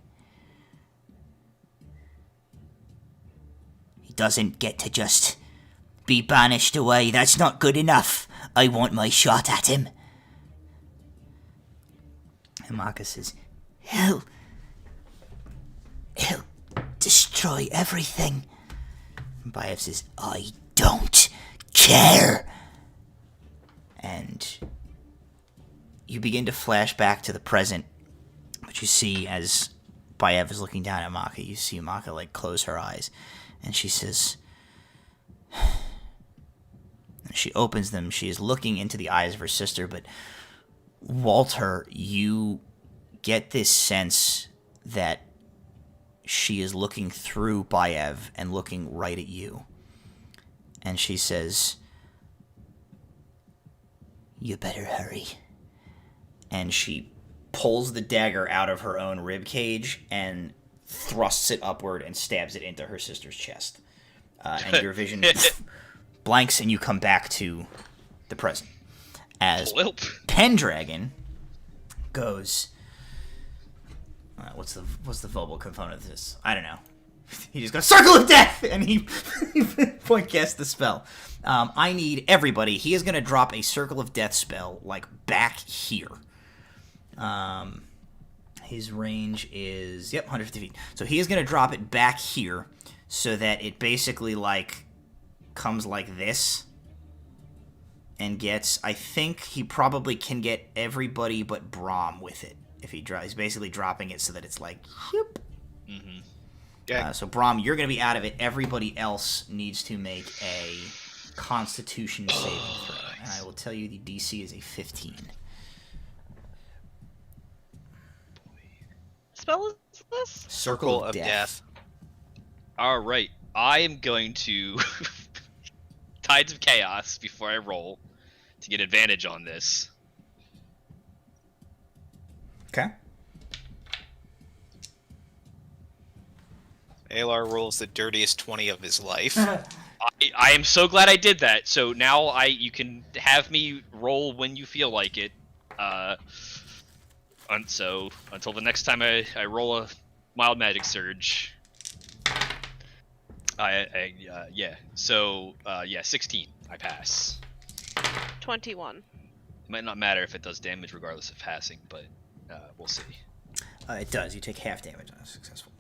He doesn't get to just be banished away. That's not good enough. I want my shot at him. And Maka says, He'll destroy everything. And Bayev says, "I don't care." And you begin to flash back to the present, but you see as Bayev is looking down at Maka, you see Maka like close her eyes, and she says, she opens them, she is looking into the eyes of her sister, but Walter, you get this sense that she is looking through Bayev and looking right at you. And she says, "You better hurry." And she pulls the dagger out of her own rib cage and thrusts it upward and stabs it into her sister's chest. And your vision blanks and you come back to the present. As Pendragon goes... what's the verbal component of this? I don't know. He just goes, "Circle of Death!" And he point casts the spell. I need everybody. He is going to drop a Circle of Death spell, like, back here. His range is, 150 feet. So he is going to drop it back here so that it basically, like, comes like this. And gets, I think he probably can get everybody but Braum with it. If he he's basically dropping it so that it's like, whoop. Mm-hmm. Yeah. So Braum, you're going to be out of it. Everybody else needs to make a Constitution saving throw. And I will tell you the DC is a 15. Spell is this? Circle of Death. All right, I am going to Tides of Chaos before I roll to get advantage on this. Okay. Alar rolls the dirtiest 20 of his life. I am so glad I did that. So now you can have me roll when you feel like it. So until the next time I roll a mild magic surge. Yeah. So 16. I pass. 21. It might not matter if it does damage regardless of passing, but we'll see. It does. You take half damage on a successful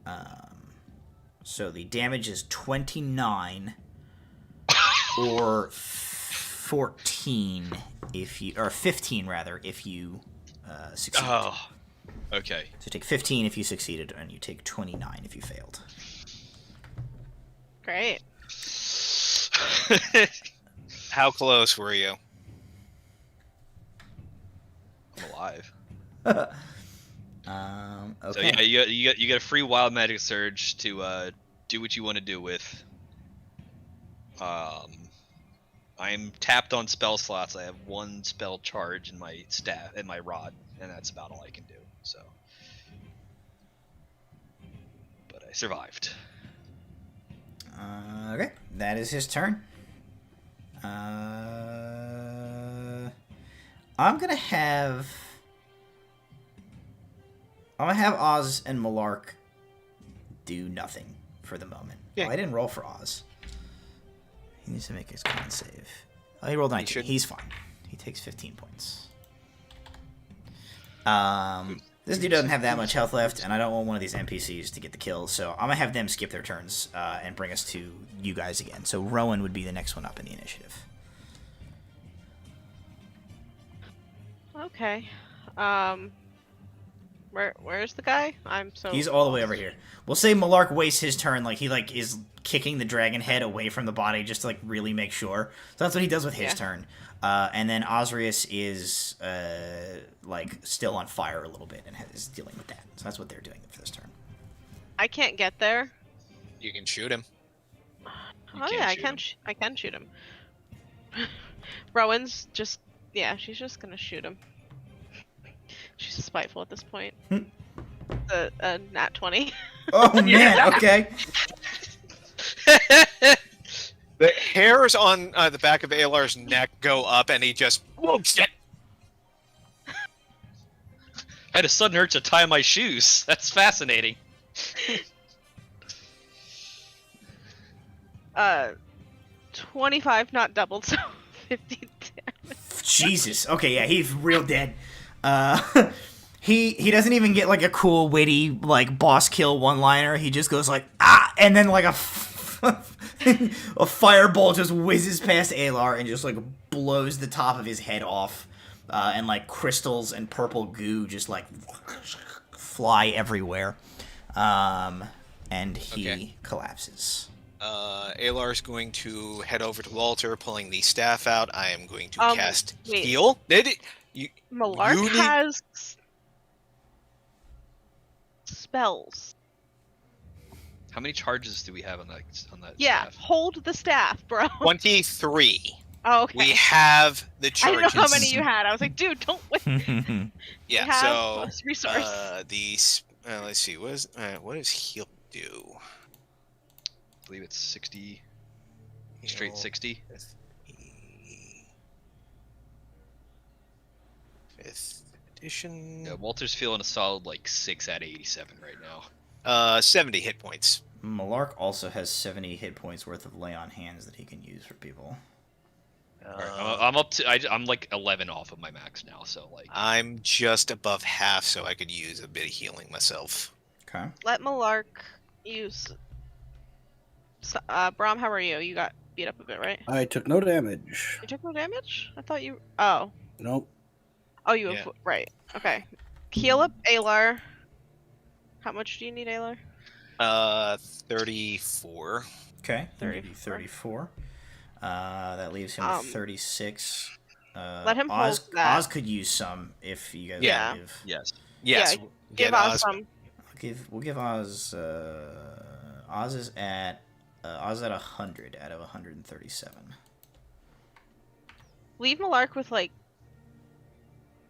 one. So the damage is 29 or 14 or 15 rather if you succeed. Oh, okay. So take 15 if you succeeded, and you take 29 if you failed. Great. How close were you? I'm alive. Okay. So yeah, you get a free wild magic surge to do what you want to do with. I'm tapped on spell slots. I have one spell charge in my staff and my rod, and that's about all I can do. So, but I survived. Okay, that is his turn. I'm gonna have Oz and Malark do nothing for the moment. Yeah. Oh, I didn't roll for Oz. He needs to make his con save. Oh, he rolled 19. He's fine. He takes 15 points. This dude doesn't have that much health left, and I don't want one of these NPCs to get the kill, so I'm gonna have them skip their turns and bring us to you guys again. So Rowan would be the next one up in the initiative. Okay. Where's the guy? I'm so. He's all the way over here. We'll say Malark wastes his turn, like he like is kicking the dragon head away from the body just to like really make sure. So that's what he does with his turn. And then Osrius is like still on fire a little bit and is dealing with that. So that's what they're doing for this turn. I can't get there. You can shoot him. Oh yeah, I can shoot him. Rowan's just she's just gonna shoot him. She's spiteful at this point. A nat 20. Oh man, okay. The hairs on the back of Alar's neck go up, and he just whoops it. I had a sudden urge to tie my shoes. That's fascinating. 25 not doubled, so 50 damage. Jesus. Okay, yeah, he's real dead. He doesn't even get like a cool witty like boss kill one-liner. He just goes like and then like a fireball just whizzes past Alar and just like blows the top of his head off, and like crystals and purple goo just like fly everywhere, and he collapses. Alar's going to head over to Walter, pulling the staff out. I am going to cast wait. heal. Malark has spells. How many charges do we have on that Yeah, staff? hold the staff, bro. 23. Oh, okay. We have the I charges. didn't know how many you had. I was like, dude, don't wait. Yeah, have so plus resource. let's see. What does heal do? I believe it's 60. Straight Heal 60. Fifth edition. Yeah, Walter's feeling a solid like 6 out of 87 right now. 70 hit points. Malark also has 70 hit points worth of lay on hands that he can use for people. Alright, I'm up to. I'm like 11 off of my max now, so like. I'm just above half, so I could use a bit of healing myself. Okay. Let Malark use. Brom, how are you? You got beat up a bit, right? I took no damage. You took no damage? I thought you. Oh. Nope. Oh, you Yeah. right. Okay. Heal up Alar. How much do you need, Alar? 34. Okay. 34. 34. That leaves him with 36. Let him Oz, hold that. Oz could use some if you guys Yeah. want to give. Yes. Yes. Yeah, get Give us Oz. some. We'll give Oz. Oz is at 100 out of 137. Leave Malark with like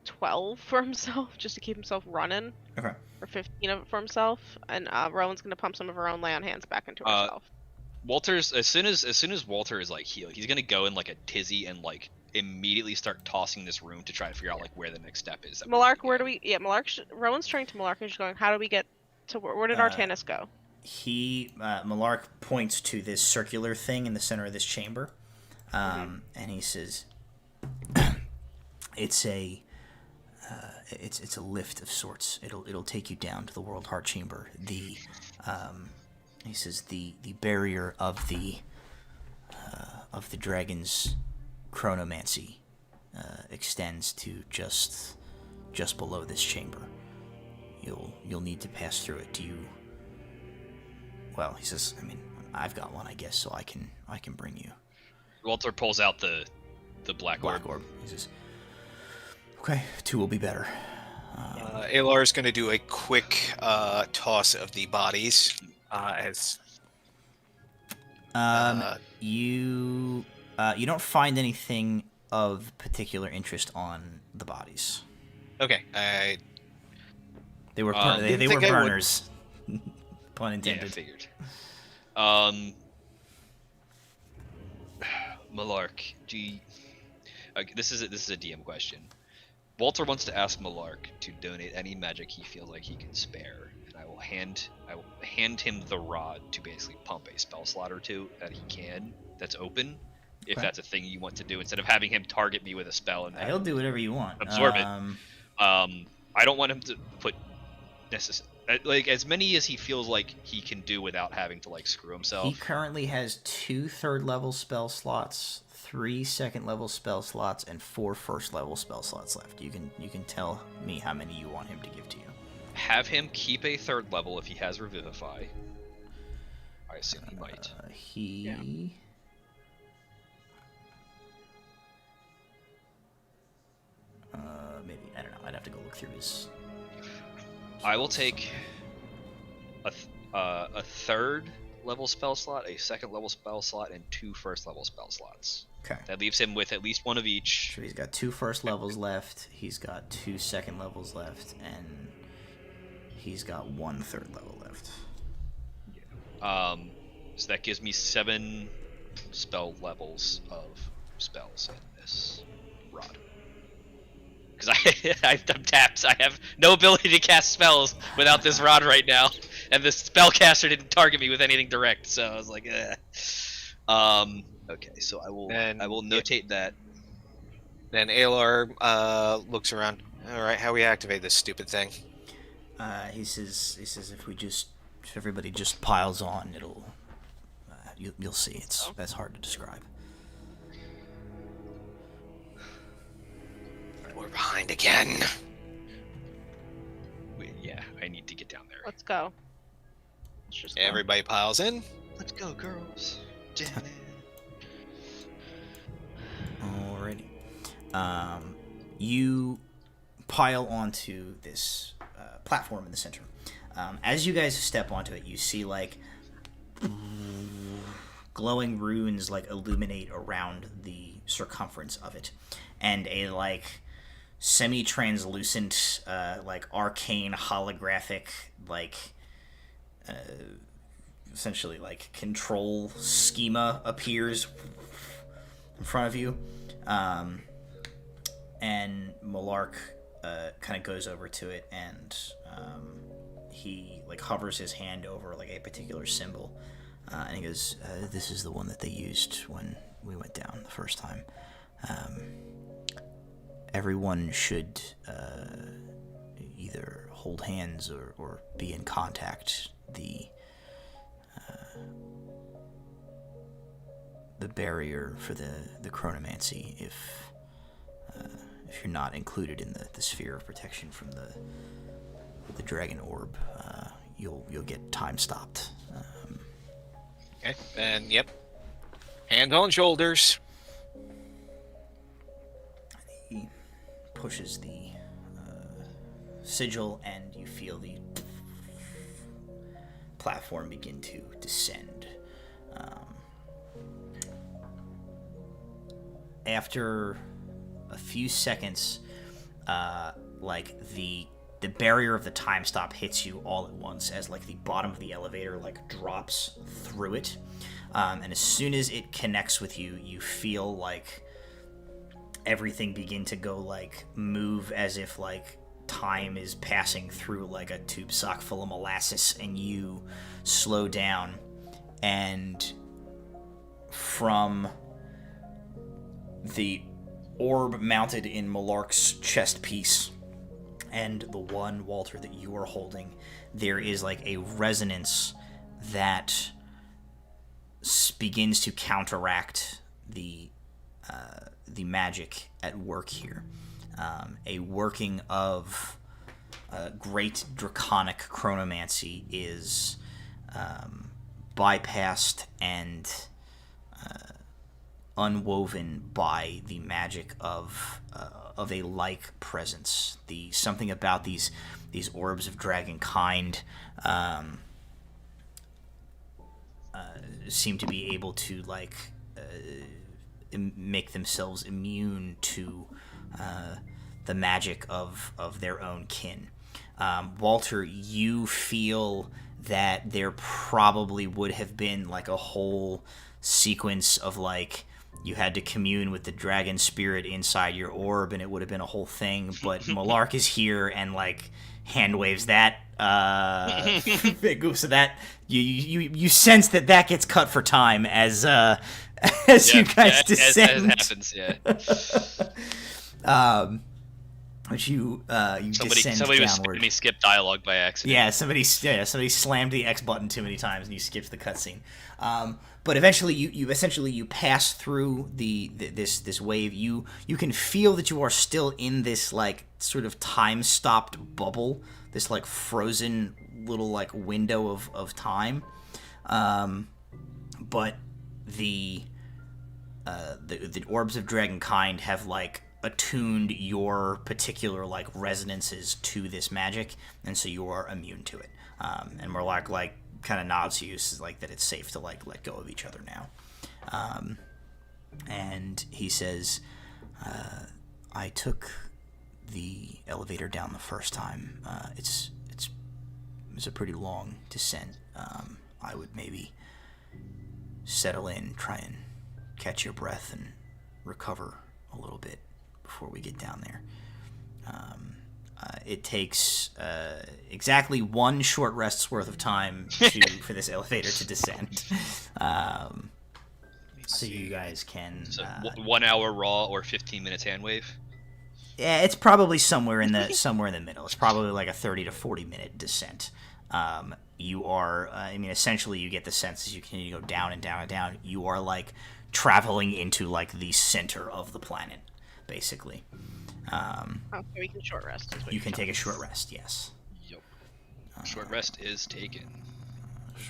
12 for himself, just to keep himself running. Okay. Or 15 of it for himself, and Rowan's gonna pump some of her own lay on hands back into herself. Walter's as soon as Walter is like healed, he's gonna go in like a tizzy and like immediately start tossing this room to try to figure out like where the next step is. Malark, where do we? Yeah, Rowan's turning to Malark and she's going, "How do we get to where did Artanis go?" Malark points to this circular thing in the center of this chamber, and he says, "It's a lift of sorts. It'll take you down to the World Heart Chamber. He says the barrier of the dragon's chronomancy extends to just below this chamber. You'll need to pass through it. Do you?" Well, he says, I mean, I've got one, I guess, so I can bring you. Walter pulls out the black orb. He says, okay, 2 will be better. Alar is going to do a quick toss of the bodies. You don't find anything of particular interest on the bodies. Okay. They were Didn't they were think I would. burners. Pun Yeah, I intended. figured. Malark, this is a DM question. Walter wants to ask Malark to donate any magic he feels like he can spare, and I will hand him the rod to basically pump a spell slot or two that he can that's open, if Okay. that's a thing you want to do, instead of having him target me with a spell and He'll do whatever you want. absorb it. I don't want him to put like as many as he feels like he can do without having to like screw himself. He currently has 2 third-level spell slots, 3 second-level spell slots, and 4 first-level spell slots left. You can tell me how many you want him to give to you. have him keep a 3rd level if he has Revivify. I assume he might. Maybe, I don't know. I'd have to go look through his. I will take a 3rd level spell slot, a 2nd level spell slot, and 2 1st level spell slots. Okay. That leaves him with at least one of each. So he's got 2 1st levels left. He's got 2 2nd levels left, and he's got 1 3rd level left. So that gives me 7 spell levels of spells in this rod. Because I'm tapped. I have no ability to cast spells without this rod right now, and this spellcaster didn't target me with anything direct. So I was like, okay, so I will notate that. Then Alar looks around. All right, how we activate this stupid thing? He says if everybody just piles on, it'll. You'll see. That's hard to describe. We're behind again. Yeah, I need to get down there. Let's go. Let's just go. Everybody piles in. Let's go, girls. Jam Alrighty. You pile onto this platform in the center. As you guys step onto it, you see like glowing runes like illuminate around the circumference of it, and a like semi-translucent, like arcane holographic, like essentially like control schema appears in front of you, and Malark kind of goes over to it, and he like hovers his hand over like a particular symbol, and he goes, "This is the one that they used when we went down the first time. Everyone should either hold hands or be in contact. The barrier for the chronomancy, if you're not included in the sphere of protection from the dragon orb, you'll get time stopped." Okay, and yep, hands on shoulders. He pushes the sigil, and you feel the platform begin to descend. After a few seconds, like the barrier of the time stop hits you all at once, as like the bottom of the elevator like drops through it, and as soon as it connects with you, you feel like everything begin to go like move as if like time is passing through like a tube sock full of molasses, and you slow down, and from the orb mounted in Malark's chest piece and the one, Walter, that you are holding, there is like a resonance that begins to counteract the magic at work here. A working of great draconic chronomancy is bypassed and unwoven by the magic of a like presence. Something about these orbs of dragon kind seem to be able to like make themselves immune to the magic of their own kin. Walter, you feel that there probably would have been like a whole sequence of like you had to commune with the dragon spirit inside your orb, and it would have been a whole thing, but Malark is here and like hand waves that so that you sense that gets cut for time as you guys descend. As happens, yeah. Which you descend somebody was downward. skipping me skip dialogue by accident. Yeah, somebody slammed the X button too many times and you skipped the cutscene. But eventually you pass through this wave. You can feel that you are still in this like sort of time stopped bubble this like frozen little like window of time, but the orbs of dragonkind have like attuned your particular like resonances to this magic, and so you are immune to it. And Murloc like kind of nods to you, like that it's safe to like let go of each other now. And he says, I took the elevator down the first time. It's a pretty long descent. I would maybe settle in, try and catch your breath and recover a little bit before we get down there. It takes exactly one short rest's worth of time for this elevator to descend. So you guys can... So 1 hour raw or 15 minutes hand wave? Yeah, it's probably somewhere in the middle. It's probably like a 30 to 40 minute descent. You are, essentially you get the sense as you continue to go down and down and down, you are like traveling into like the center of the planet, basically. So we can short rest. You can take a short rest, yes. Yep. Short rest is taken.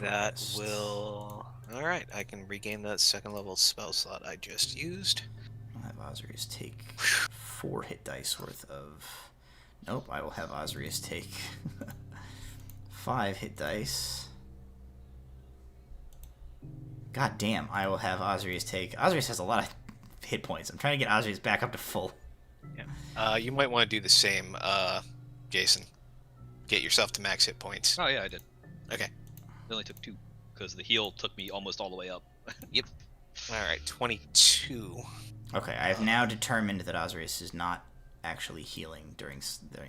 That will... Alright, I can regain that second level spell slot I just used. I'll have Osrius take 4 hit dice worth of... Nope, I will have Osrius take 5 hit dice. God damn, I will have Osrius take... Osrius has a lot of hit points. I'm trying to get Osrius back up to full. Yeah. You might want to do the same, Jason. Get yourself to max hit points. Oh yeah, I did. Okay. It only took 2, because the heal took me almost all the way up. Yep. Alright, 22. Okay, I have now determined that Osrius is not actually healing during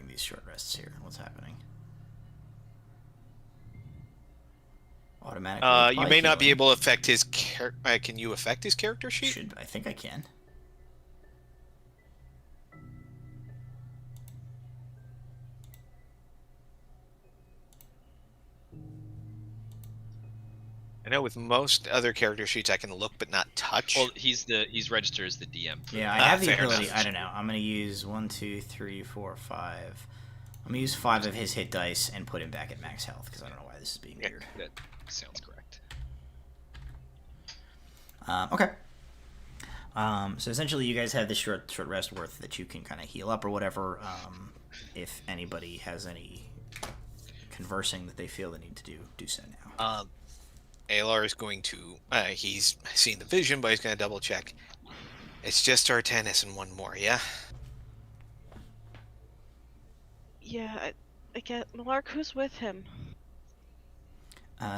these short rests here. What's happening? Automatically. You may not be able to affect his can you affect his character sheet? I think I can. I know with most other character sheets I can look but not touch. Well, he's registered as the DM. Yeah, I have the fair ability. enough. I don't know. I'm gonna use 1, 2, 3, 4, 5. I'm gonna use 5 of his hit dice and put him back at max health because I don't know why this is being weird. That sounds correct. Okay. So essentially, you guys have this short rest worth that you can kind of heal up or whatever. If anybody has any conversing that they feel they need to do so now. Alar is going to... he's seen the vision, but he's going to double check. It's just Artanis and one more, yeah? Yeah, I get... Malark, who's with him?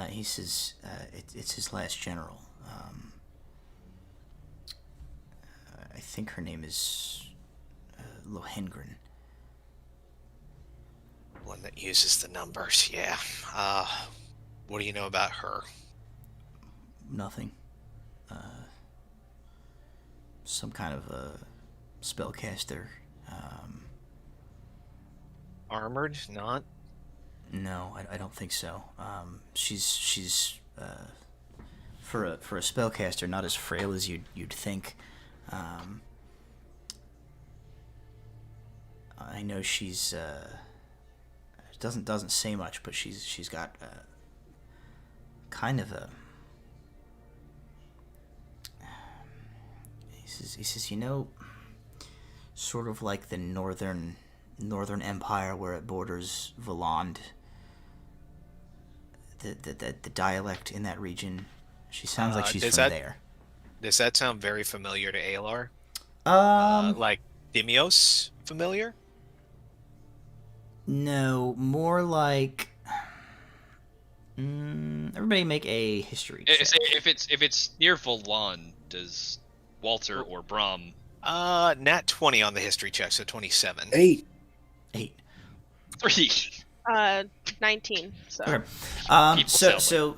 He says it's his last general. I think her name is Lohengrin. One that uses the numbers, yeah. What do you know about her? Nothing. Some kind of a spellcaster. Armored? Not? No, I don't think so. She's for a spellcaster, not as frail as you'd think. I know she's doesn't say much, but she's got kind of a... He says, sort of like the northern empire where it borders Valand. The dialect in that region. She sounds like she's from there. Does that sound very familiar to Alar? Like Dimios familiar? No, more like... everybody make a history check. If it's near Valan, does Walter or Brom... Nat 20 on the history check, so 27. 8. 3. 19. So. Okay. So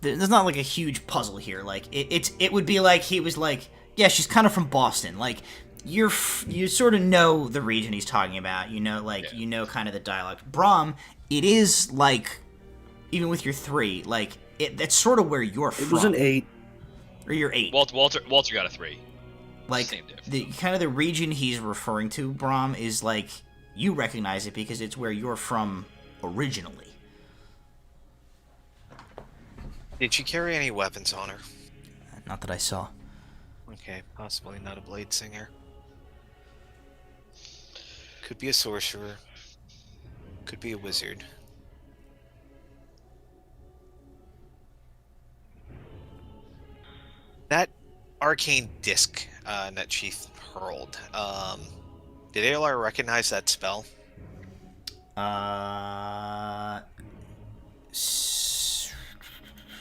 there's not like a huge puzzle here. Like it would be like he was like, yeah, she's kind of from Boston. Like you sort of know the region he's talking about. You know, like you know kind of the dialect. Brom, it is like even with your 3, like that's sort of where you're from. It was an 8. Or you're 8. Walter got a 3. Like Same diff. the kind of the region he's referring to, Brom, is like you recognize it because it's where you're from originally. Did she carry any weapons on her? Not that I saw. Okay, possibly not a blade singer. Could be a sorcerer. Could be a wizard. That arcane disc that she hurled, did Alar recognize that spell?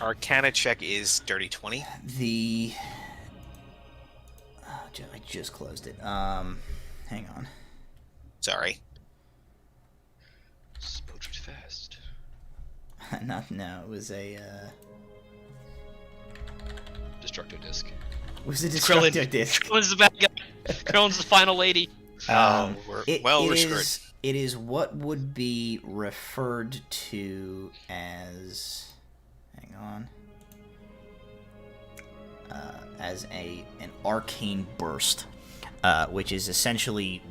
Arcana check is dirty 20. I just closed it. Hang on. Sorry. Spoke too fast. No, it was a Destructo disc. it was a destructo disc. Krillin's the bad guy. Krillin's the final lady. We're screwed. It is what would be referred to as, hang on, as an arcane burst, which is essentially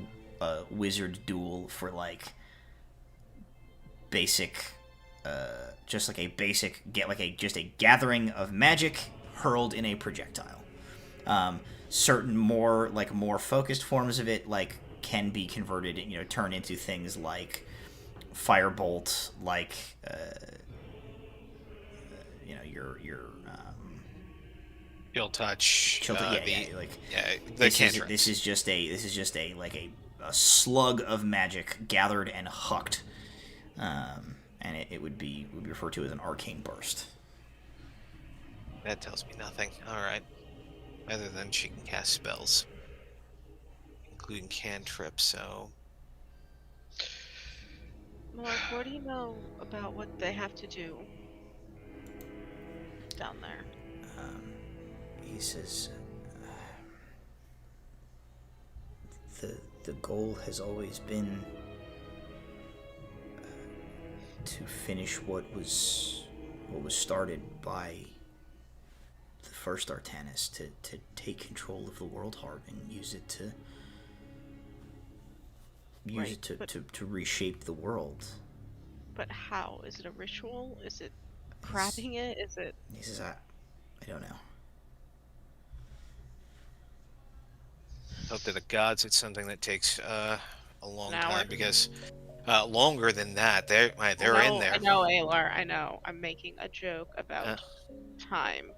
a wizard duel for like basic, just like a basic just a gathering of magic hurled in a projectile. Certain more focused forms of it can be converted, turn into things like firebolt, your Chill touch. this is just a slug of magic gathered and hucked, and it would be referred to as an arcane burst. That tells me nothing. All right. Other than she can cast spells, including cantrips. So, Mark, what do you know about what they have to do down there? He says, the goal has always been to finish what was started by the first Artanis, to take control of the world heart and use it to reshape the world. But how? Is it a ritual? Is it grabbing it? Is it? He says, I don't know. Hope to the gods it's something that takes a long An hour? time, because longer than that. They're in there. I know, Alar. I know. I'm making a joke about time.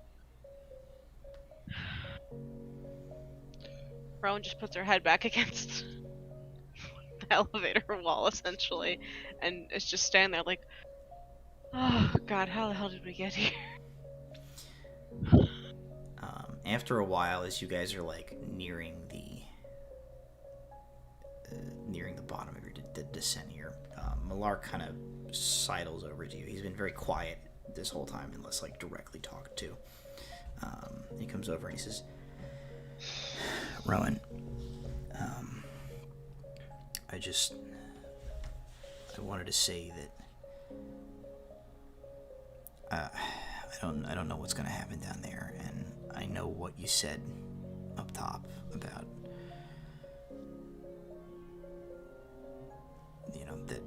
Rowan just puts her head back against the elevator wall, essentially, and is just standing there like, oh god, how the hell did we get here? After a while, as you guys are nearing the bottom of the descent here, Malar kind of sidles over to you. He's been very quiet this whole time, unless directly talked to. He comes over and he says, Rowan, I wanted to say that I don't know what's going to happen down there, and I know what you said up top about, that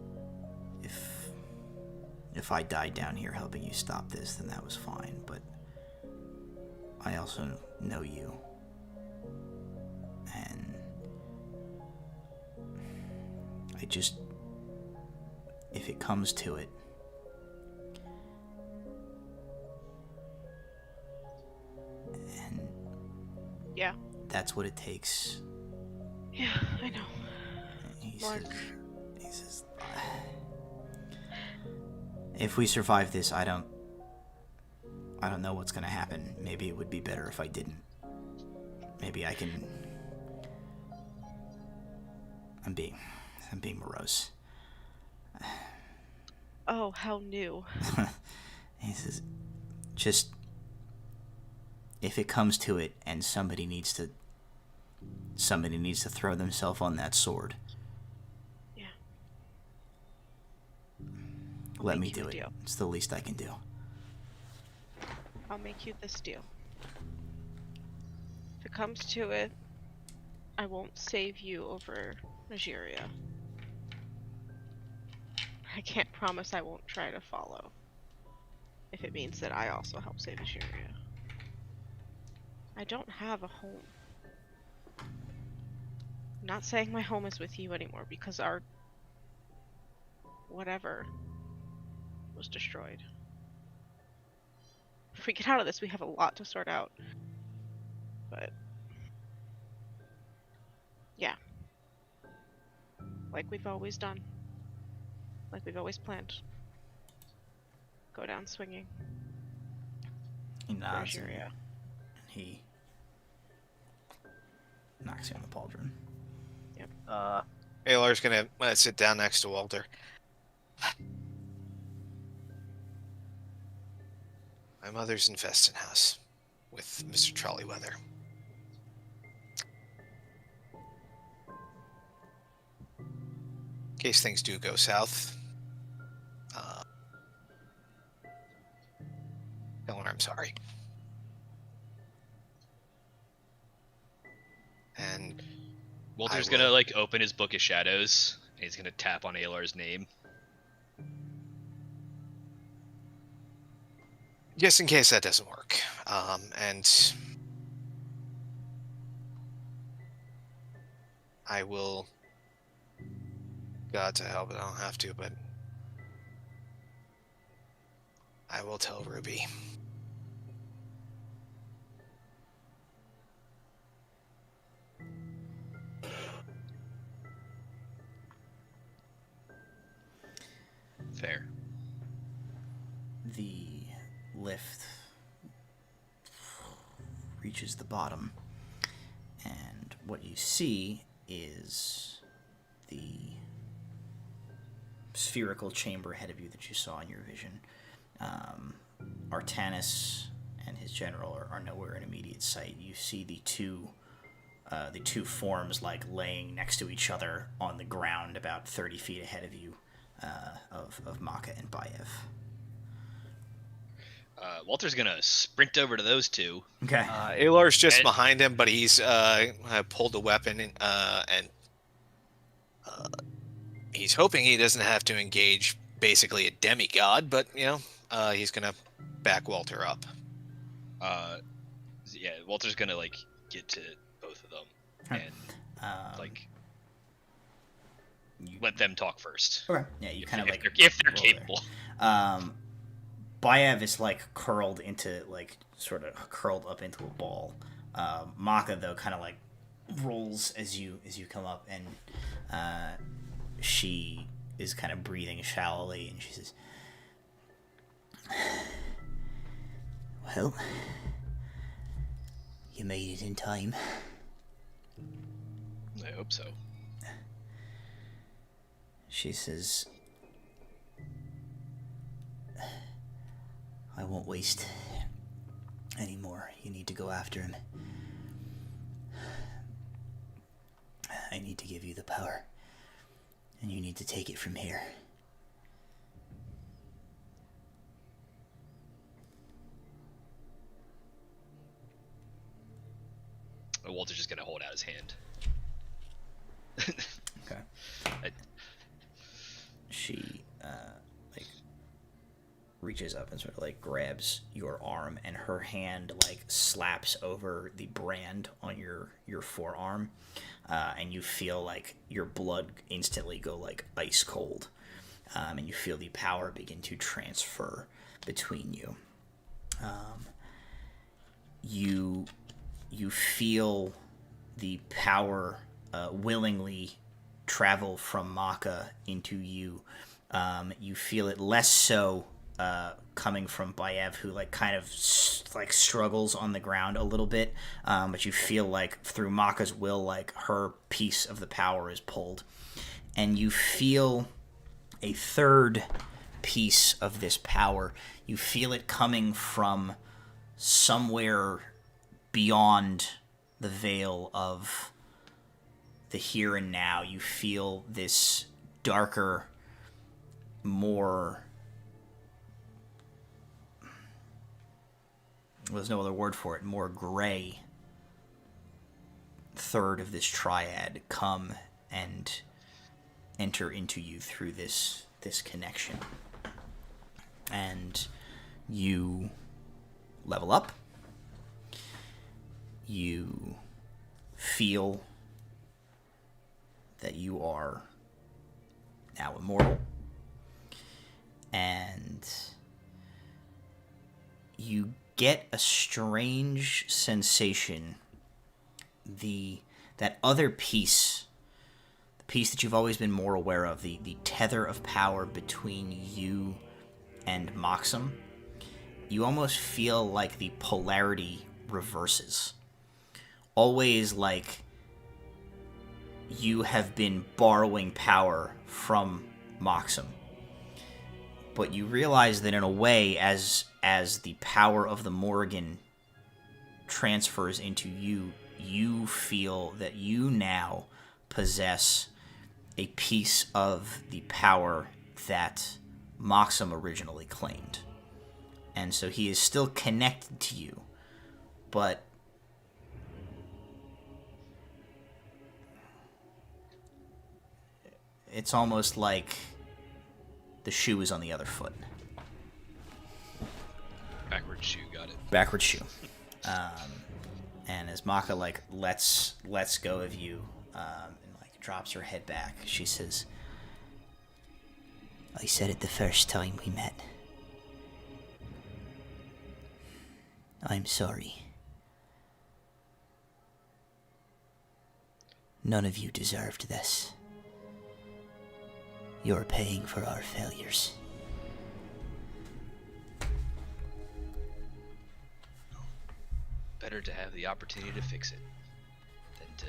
if I died down here helping you stop this, then that was fine, but I also know you, and if it comes to it, and Yeah. that's what it takes. Yeah, I know. He Mark. says, if we survive this, I don't know what's gonna happen. Maybe it would be better if I didn't. Maybe I can. I'm being morose. Oh, how new. He says, just if it comes to it and somebody needs to throw themselves on that sword. Yeah. Let me make you do a it. deal. It's the least I can do. I'll make you this deal. If it comes to it, I won't save you over Nigeria. I can't promise I won't try to follow. If it means that I also help save Assyria. I don't have a home. I'm not saying my home is with you anymore because our whatever was destroyed. If we get out of this, we have a lot to sort out. But yeah. Like we've always done. Like we've always planned. Go down swinging. He nods. And Assyria. he knocks you on the pauldron. Alar's gonna sit down next to Walter. My mother's in Festin House with Mr. Trolleyweather. In case things do go south, tell her I'm sorry. And Walter's I gonna will- like open his book of shadows, and he's gonna tap on Alar's name. just in case that doesn't work, and I will. God to help it, I don't have to, but I will tell Ruby. Fair. The lift reaches the bottom, and what you see is the spherical chamber ahead of you that you saw in your vision. Artanis and his general are nowhere in immediate sight. You see the two forms like laying next to each other on the ground about 30 feet ahead of you, of Maka and Bayev. Walter's gonna sprint over to those two. Okay. Alar's just And- behind him, but he's pulled a weapon, and he's hoping he doesn't have to engage basically a demigod, but he's gonna back Walter up. Yeah, Walter's gonna like get to both of them and like you, let them talk first. okay. Yeah, you kind of like if they're roll there. capable. Bayev is like curled up into a ball. Maka though kind of like rolls as you come up, and she is kind of breathing shallowly, and she says, "Well, you made it in time." I hope so. She says, "I won't waste any more. You need to go after him. I need to give you the power, and you need to take it from here." Walter's just gonna hold out his hand. Okay. She like reaches up and sort of like grabs your arm, and her hand like slaps over the brand on your forearm, and you feel like your blood instantly go like ice cold, and you feel the power begin to transfer between you. You feel the power willingly travel from Maka into you. You feel it less so coming from Bayev, who like kind of like struggles on the ground a little bit, but you feel like through Maka's will, like her piece of the power is pulled, and you feel a third piece of this power. You feel it coming from somewhere beyond the veil of the here and now. You feel this darker, more... well, there's no other word for it, more gray third of this triad come and enter into you through this this connection. And you level up. You feel that you are now immortal. And you get a strange sensation. That other piece, the piece that you've always been more aware of, the tether of power between you and Moxum, you almost feel like the polarity reverses. Always like you have been borrowing power from Moxum. But you realize that in a way, as the power of the Morrigan transfers into you, you feel that you now possess a piece of the power that Moxum originally claimed. And so he is still connected to you, but it's almost like the shoe is on the other foot. Backward shoe, got it. Backward shoe. And as Maka lets go of you, and drops her head back, she says, "I said it the first time we met. I'm sorry. None of you deserved this. You're paying for our failures." Better to have the opportunity to fix it than to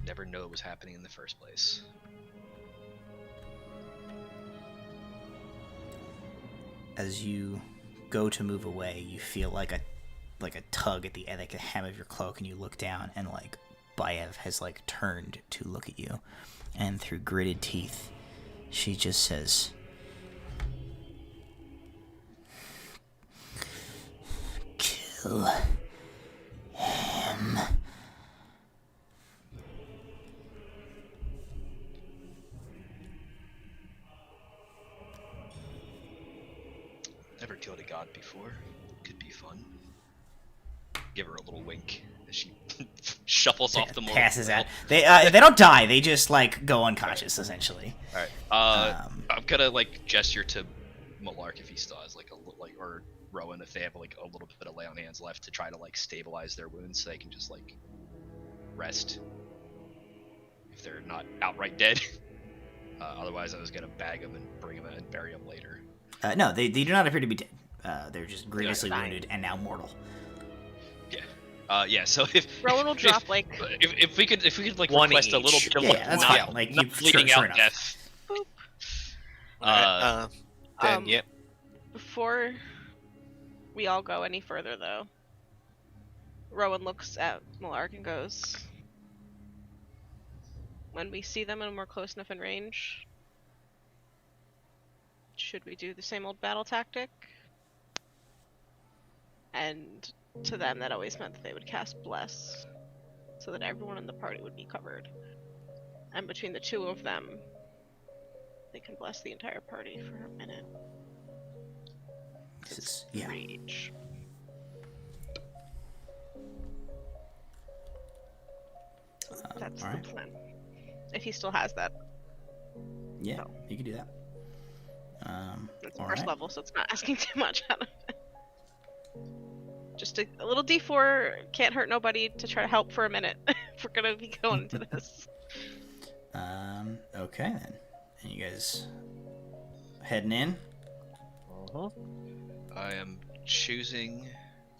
never know it was happening in the first place. As you go to move away, you feel like a tug at the hem of your cloak, and you look down, and Bayev has turned to look at you, and through gritted teeth, she just says, "Kill him." Never killed a god before. Could be fun. Give her a little wink as she shuffles off the mold. Passes out. They don't die. They just go unconscious essentially. All right. I'm gonna gesture to Malark if he still has or Rowan if they have a little bit of lay on hands left to try to stabilize their wounds so they can just rest if they're not outright dead. Otherwise, I was gonna bag them and bring them and bury them later. No, they do not appear to be dead. They're just grievously wounded and now mortal. Yeah. So if Rowan will drop if we could one request each. a little bit of that's fine. not bleeding sure out enough. death. Then yep. Before we all go any further, though, Rowan looks at Malark and goes, "When we see them and we're close enough in range, should we do the same old battle tactic?" And to them, that always meant that they would cast Bless, so that everyone in the party would be covered. And between the two of them, they can bless the entire party for a minute. Yeah. Each. That's Alright. the plan. If he still has that. Yeah, So. you can do that. It's All first right. level, so it's not asking too much out of it. Just a little D4, can't hurt nobody to try to help for a minute. If we're gonna be going into this. Okay then. And you guys heading in? I am choosing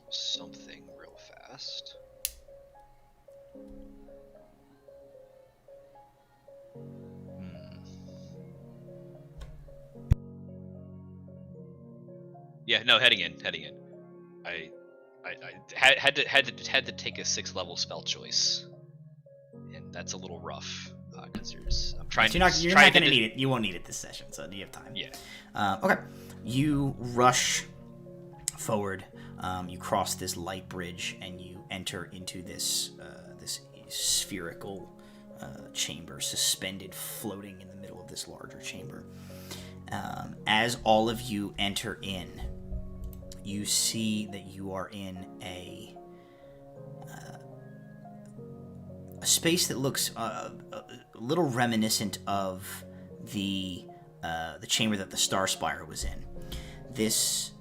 something real fast. Yeah, no, heading in. I had to take a 6th level spell choice, and that's a little rough because I'm trying. You're not gonna need it. You won't need it this session, so you have time. Yeah. Okay. You rush forward. You cross this light bridge, and you enter into this this spherical chamber, suspended, floating in the middle of this larger chamber. As all of you enter in, you see that you are in a space that looks a little reminiscent of the chamber that the Star Spire was in. This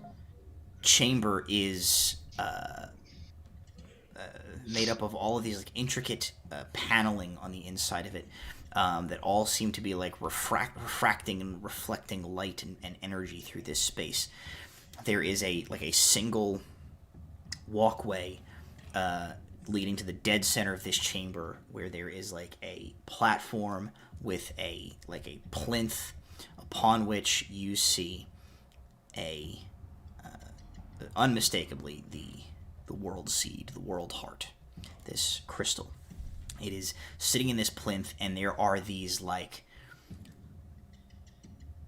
chamber is made up of all of these like intricate paneling on the inside of it that all seem to be like refracting and reflecting light and energy through this space. There is a single walkway leading to the dead center of this chamber, where there is like a platform with a plinth upon which you see unmistakably the world seed, the world heart, this crystal. It is sitting in this plinth, and there are these like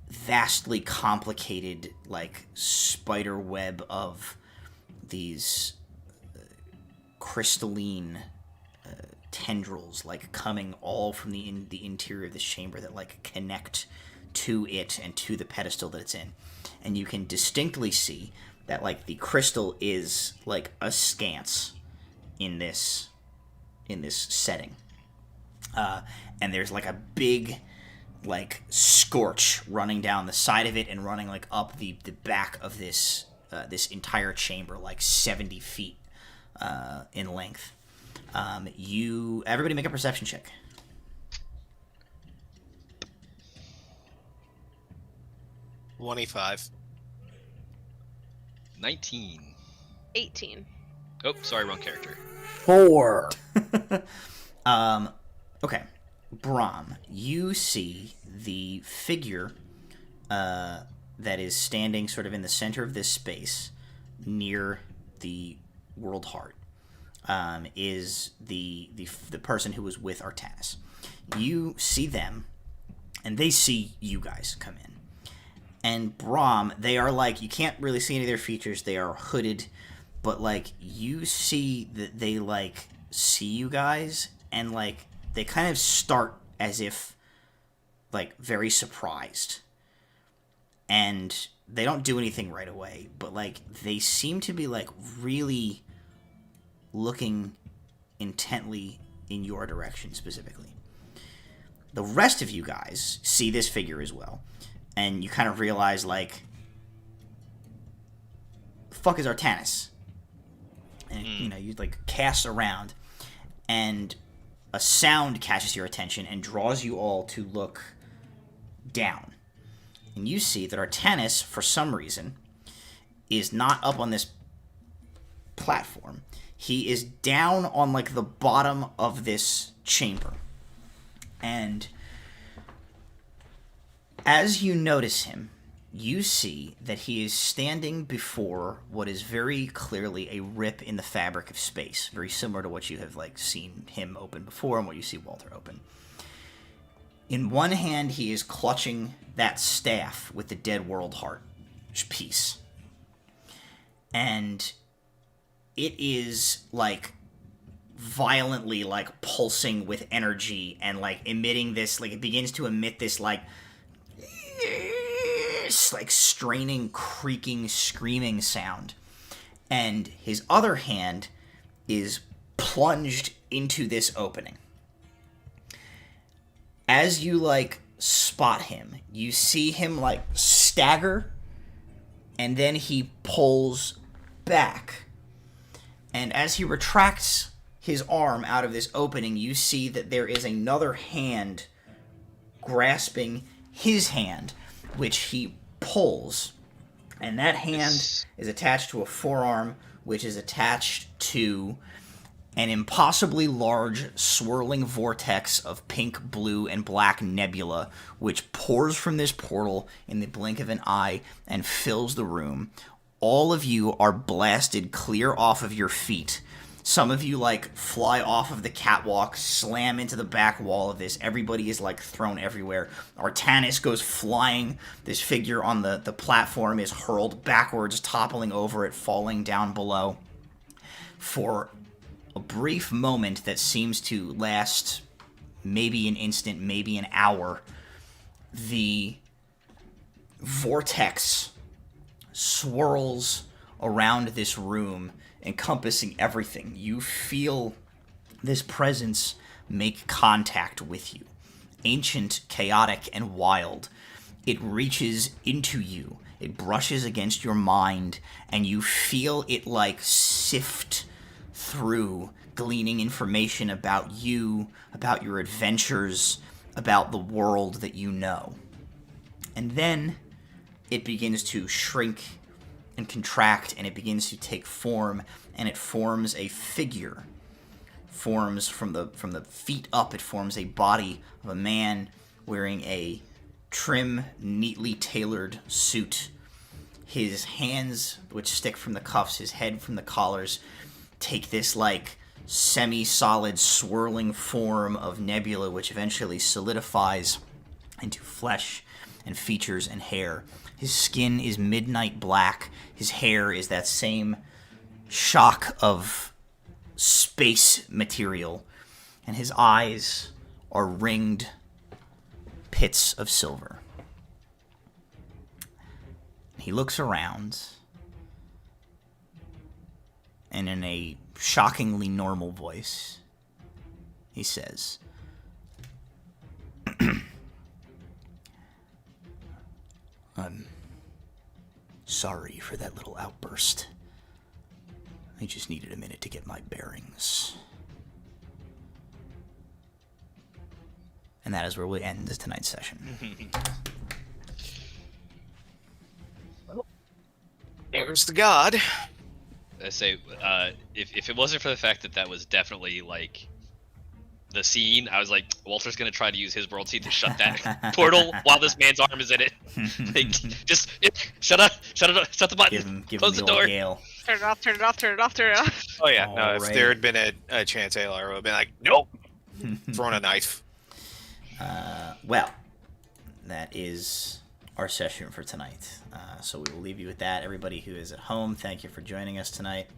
vastly complicated like spider web of these crystalline tendrils like coming all from the interior of this chamber that like connect to it and to the pedestal that it's in. And you can distinctly see that like the crystal is like askance in this setting, and there's like a big like scorch running down the side of it and running like up the back of this entire chamber, like 70 feet in length. Everybody make a perception check. 25. 19. 18. Oh, sorry, wrong character. 4. Okay. Brahm, you see the figure that is standing sort of in the center of this space near the world heart, is the person who was with Artanis. You see them, and they see you guys come in. And Brahm, they are like, you can't really see any of their features. They are hooded, but like you see that they like see you guys, and like they kind of start as if like very surprised. And they don't do anything right away, but like they seem to be like really looking intently in your direction specifically. The rest of you guys see this figure as well, and you kind of realize like, the fuck is Artanis? And you know, you like cast around, and a sound catches your attention and draws you all to look down. And you see that Artanis, for some reason, is not up on this platform. He is down on like the bottom of this chamber. And as you notice him, you see that he is standing before what is very clearly a rip in the fabric of space, very similar to what you have like seen him open before and what you see Walter open. In one hand, he is clutching that staff with the dead world heart piece. And it is like violently like pulsing with energy and like emitting this, like it begins to emit this like straining, creaking, screaming sound. And his other hand is plunged into this opening. As you like spot him, you see him like stagger, and then he pulls back. And as he retracts his arm out of this opening, you see that there is another hand grasping his hand, which he pulls. And that hand is attached to a forearm, which is attached to an impossibly large swirling vortex of pink, blue, and black nebula, which pours from this portal in the blink of an eye and fills the room. All of you are blasted clear off of your feet. Some of you, like, fly off of the catwalk, slam into the back wall of this. Everybody is, like, thrown everywhere. Artanis goes flying. This figure on the platform is hurled backwards, toppling over it, falling down below. For a brief moment that seems to last maybe an instant, maybe an hour, the vortex swirls around this room, encompassing everything. You feel this presence make contact with you. Ancient, chaotic, and wild. It reaches into you. It brushes against your mind, and you feel it like sift through, gleaning information about you, about your adventures, about the world that you know. And then it begins to shrink and contract, and it begins to take form, and it forms a figure. Forms from the feet up, it forms a body of a man wearing a trim, neatly tailored suit. His hands, which stick from the cuffs, his head from the collars, take this like semi-solid swirling form of nebula, which eventually solidifies into flesh and features and hair. His skin is midnight black. His hair is that same shock of space material, and his eyes are ringed pits of silver. He looks around, and in a shockingly normal voice, he says, "I'm sorry for that little outburst. I just needed a minute to get my bearings." And that is where we end tonight's session. There's the god. I say, if it wasn't for the fact that was definitely like the scene, I was like, Walter's gonna try to use his world seed to shut that portal while this man's arm is in it. Like, just shut the button. Give Close him the old door. Gale. Turn it off, turn it off, turn it off, turn it off. Oh yeah, no. If Alrighty. there had been a chance, Aylar would have been like, nope, throwing a knife. Well, that is our session for tonight. So we will leave you with that. Everybody who is at home, thank you for joining us tonight.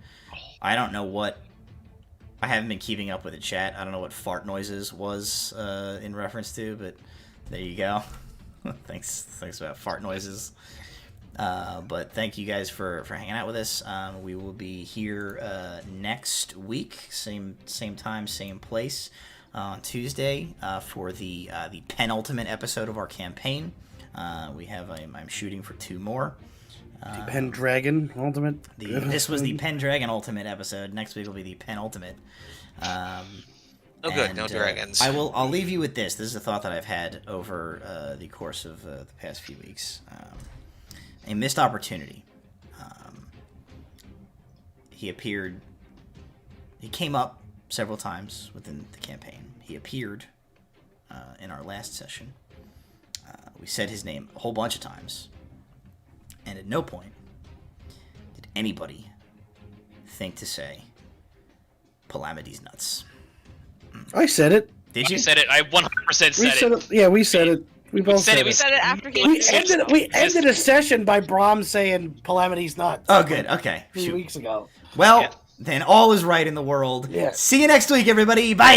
I don't know what... I haven't been keeping up with the chat. I don't know what fart noises was in reference to, but there you go. Thanks about fart noises. But thank you guys for hanging out with us. We will be here next week, same time, same place, on Tuesday for the penultimate episode of our campaign. I'm shooting for 2 more. The Pendragon Ultimate. This was the Pendragon Ultimate episode. Next week will be the penultimate. Oh, good, no dragons. I'll leave you with this. This is a thought that I've had over the course of the past few weeks. A missed opportunity. He came up several times within the campaign. He appeared in our last session. We said his name a whole bunch of times. And at no point did anybody think to say, Palamides nuts. I said it. Did you? I said it. I 100% said We said it. Yeah, we said it. We both said We it. said it after he We ended a session by Brahm saying Palamides nuts. Oh, good. Okay. 3 weeks ago. Well, then all is right in the world. Yeah. See you next week, everybody. Bye.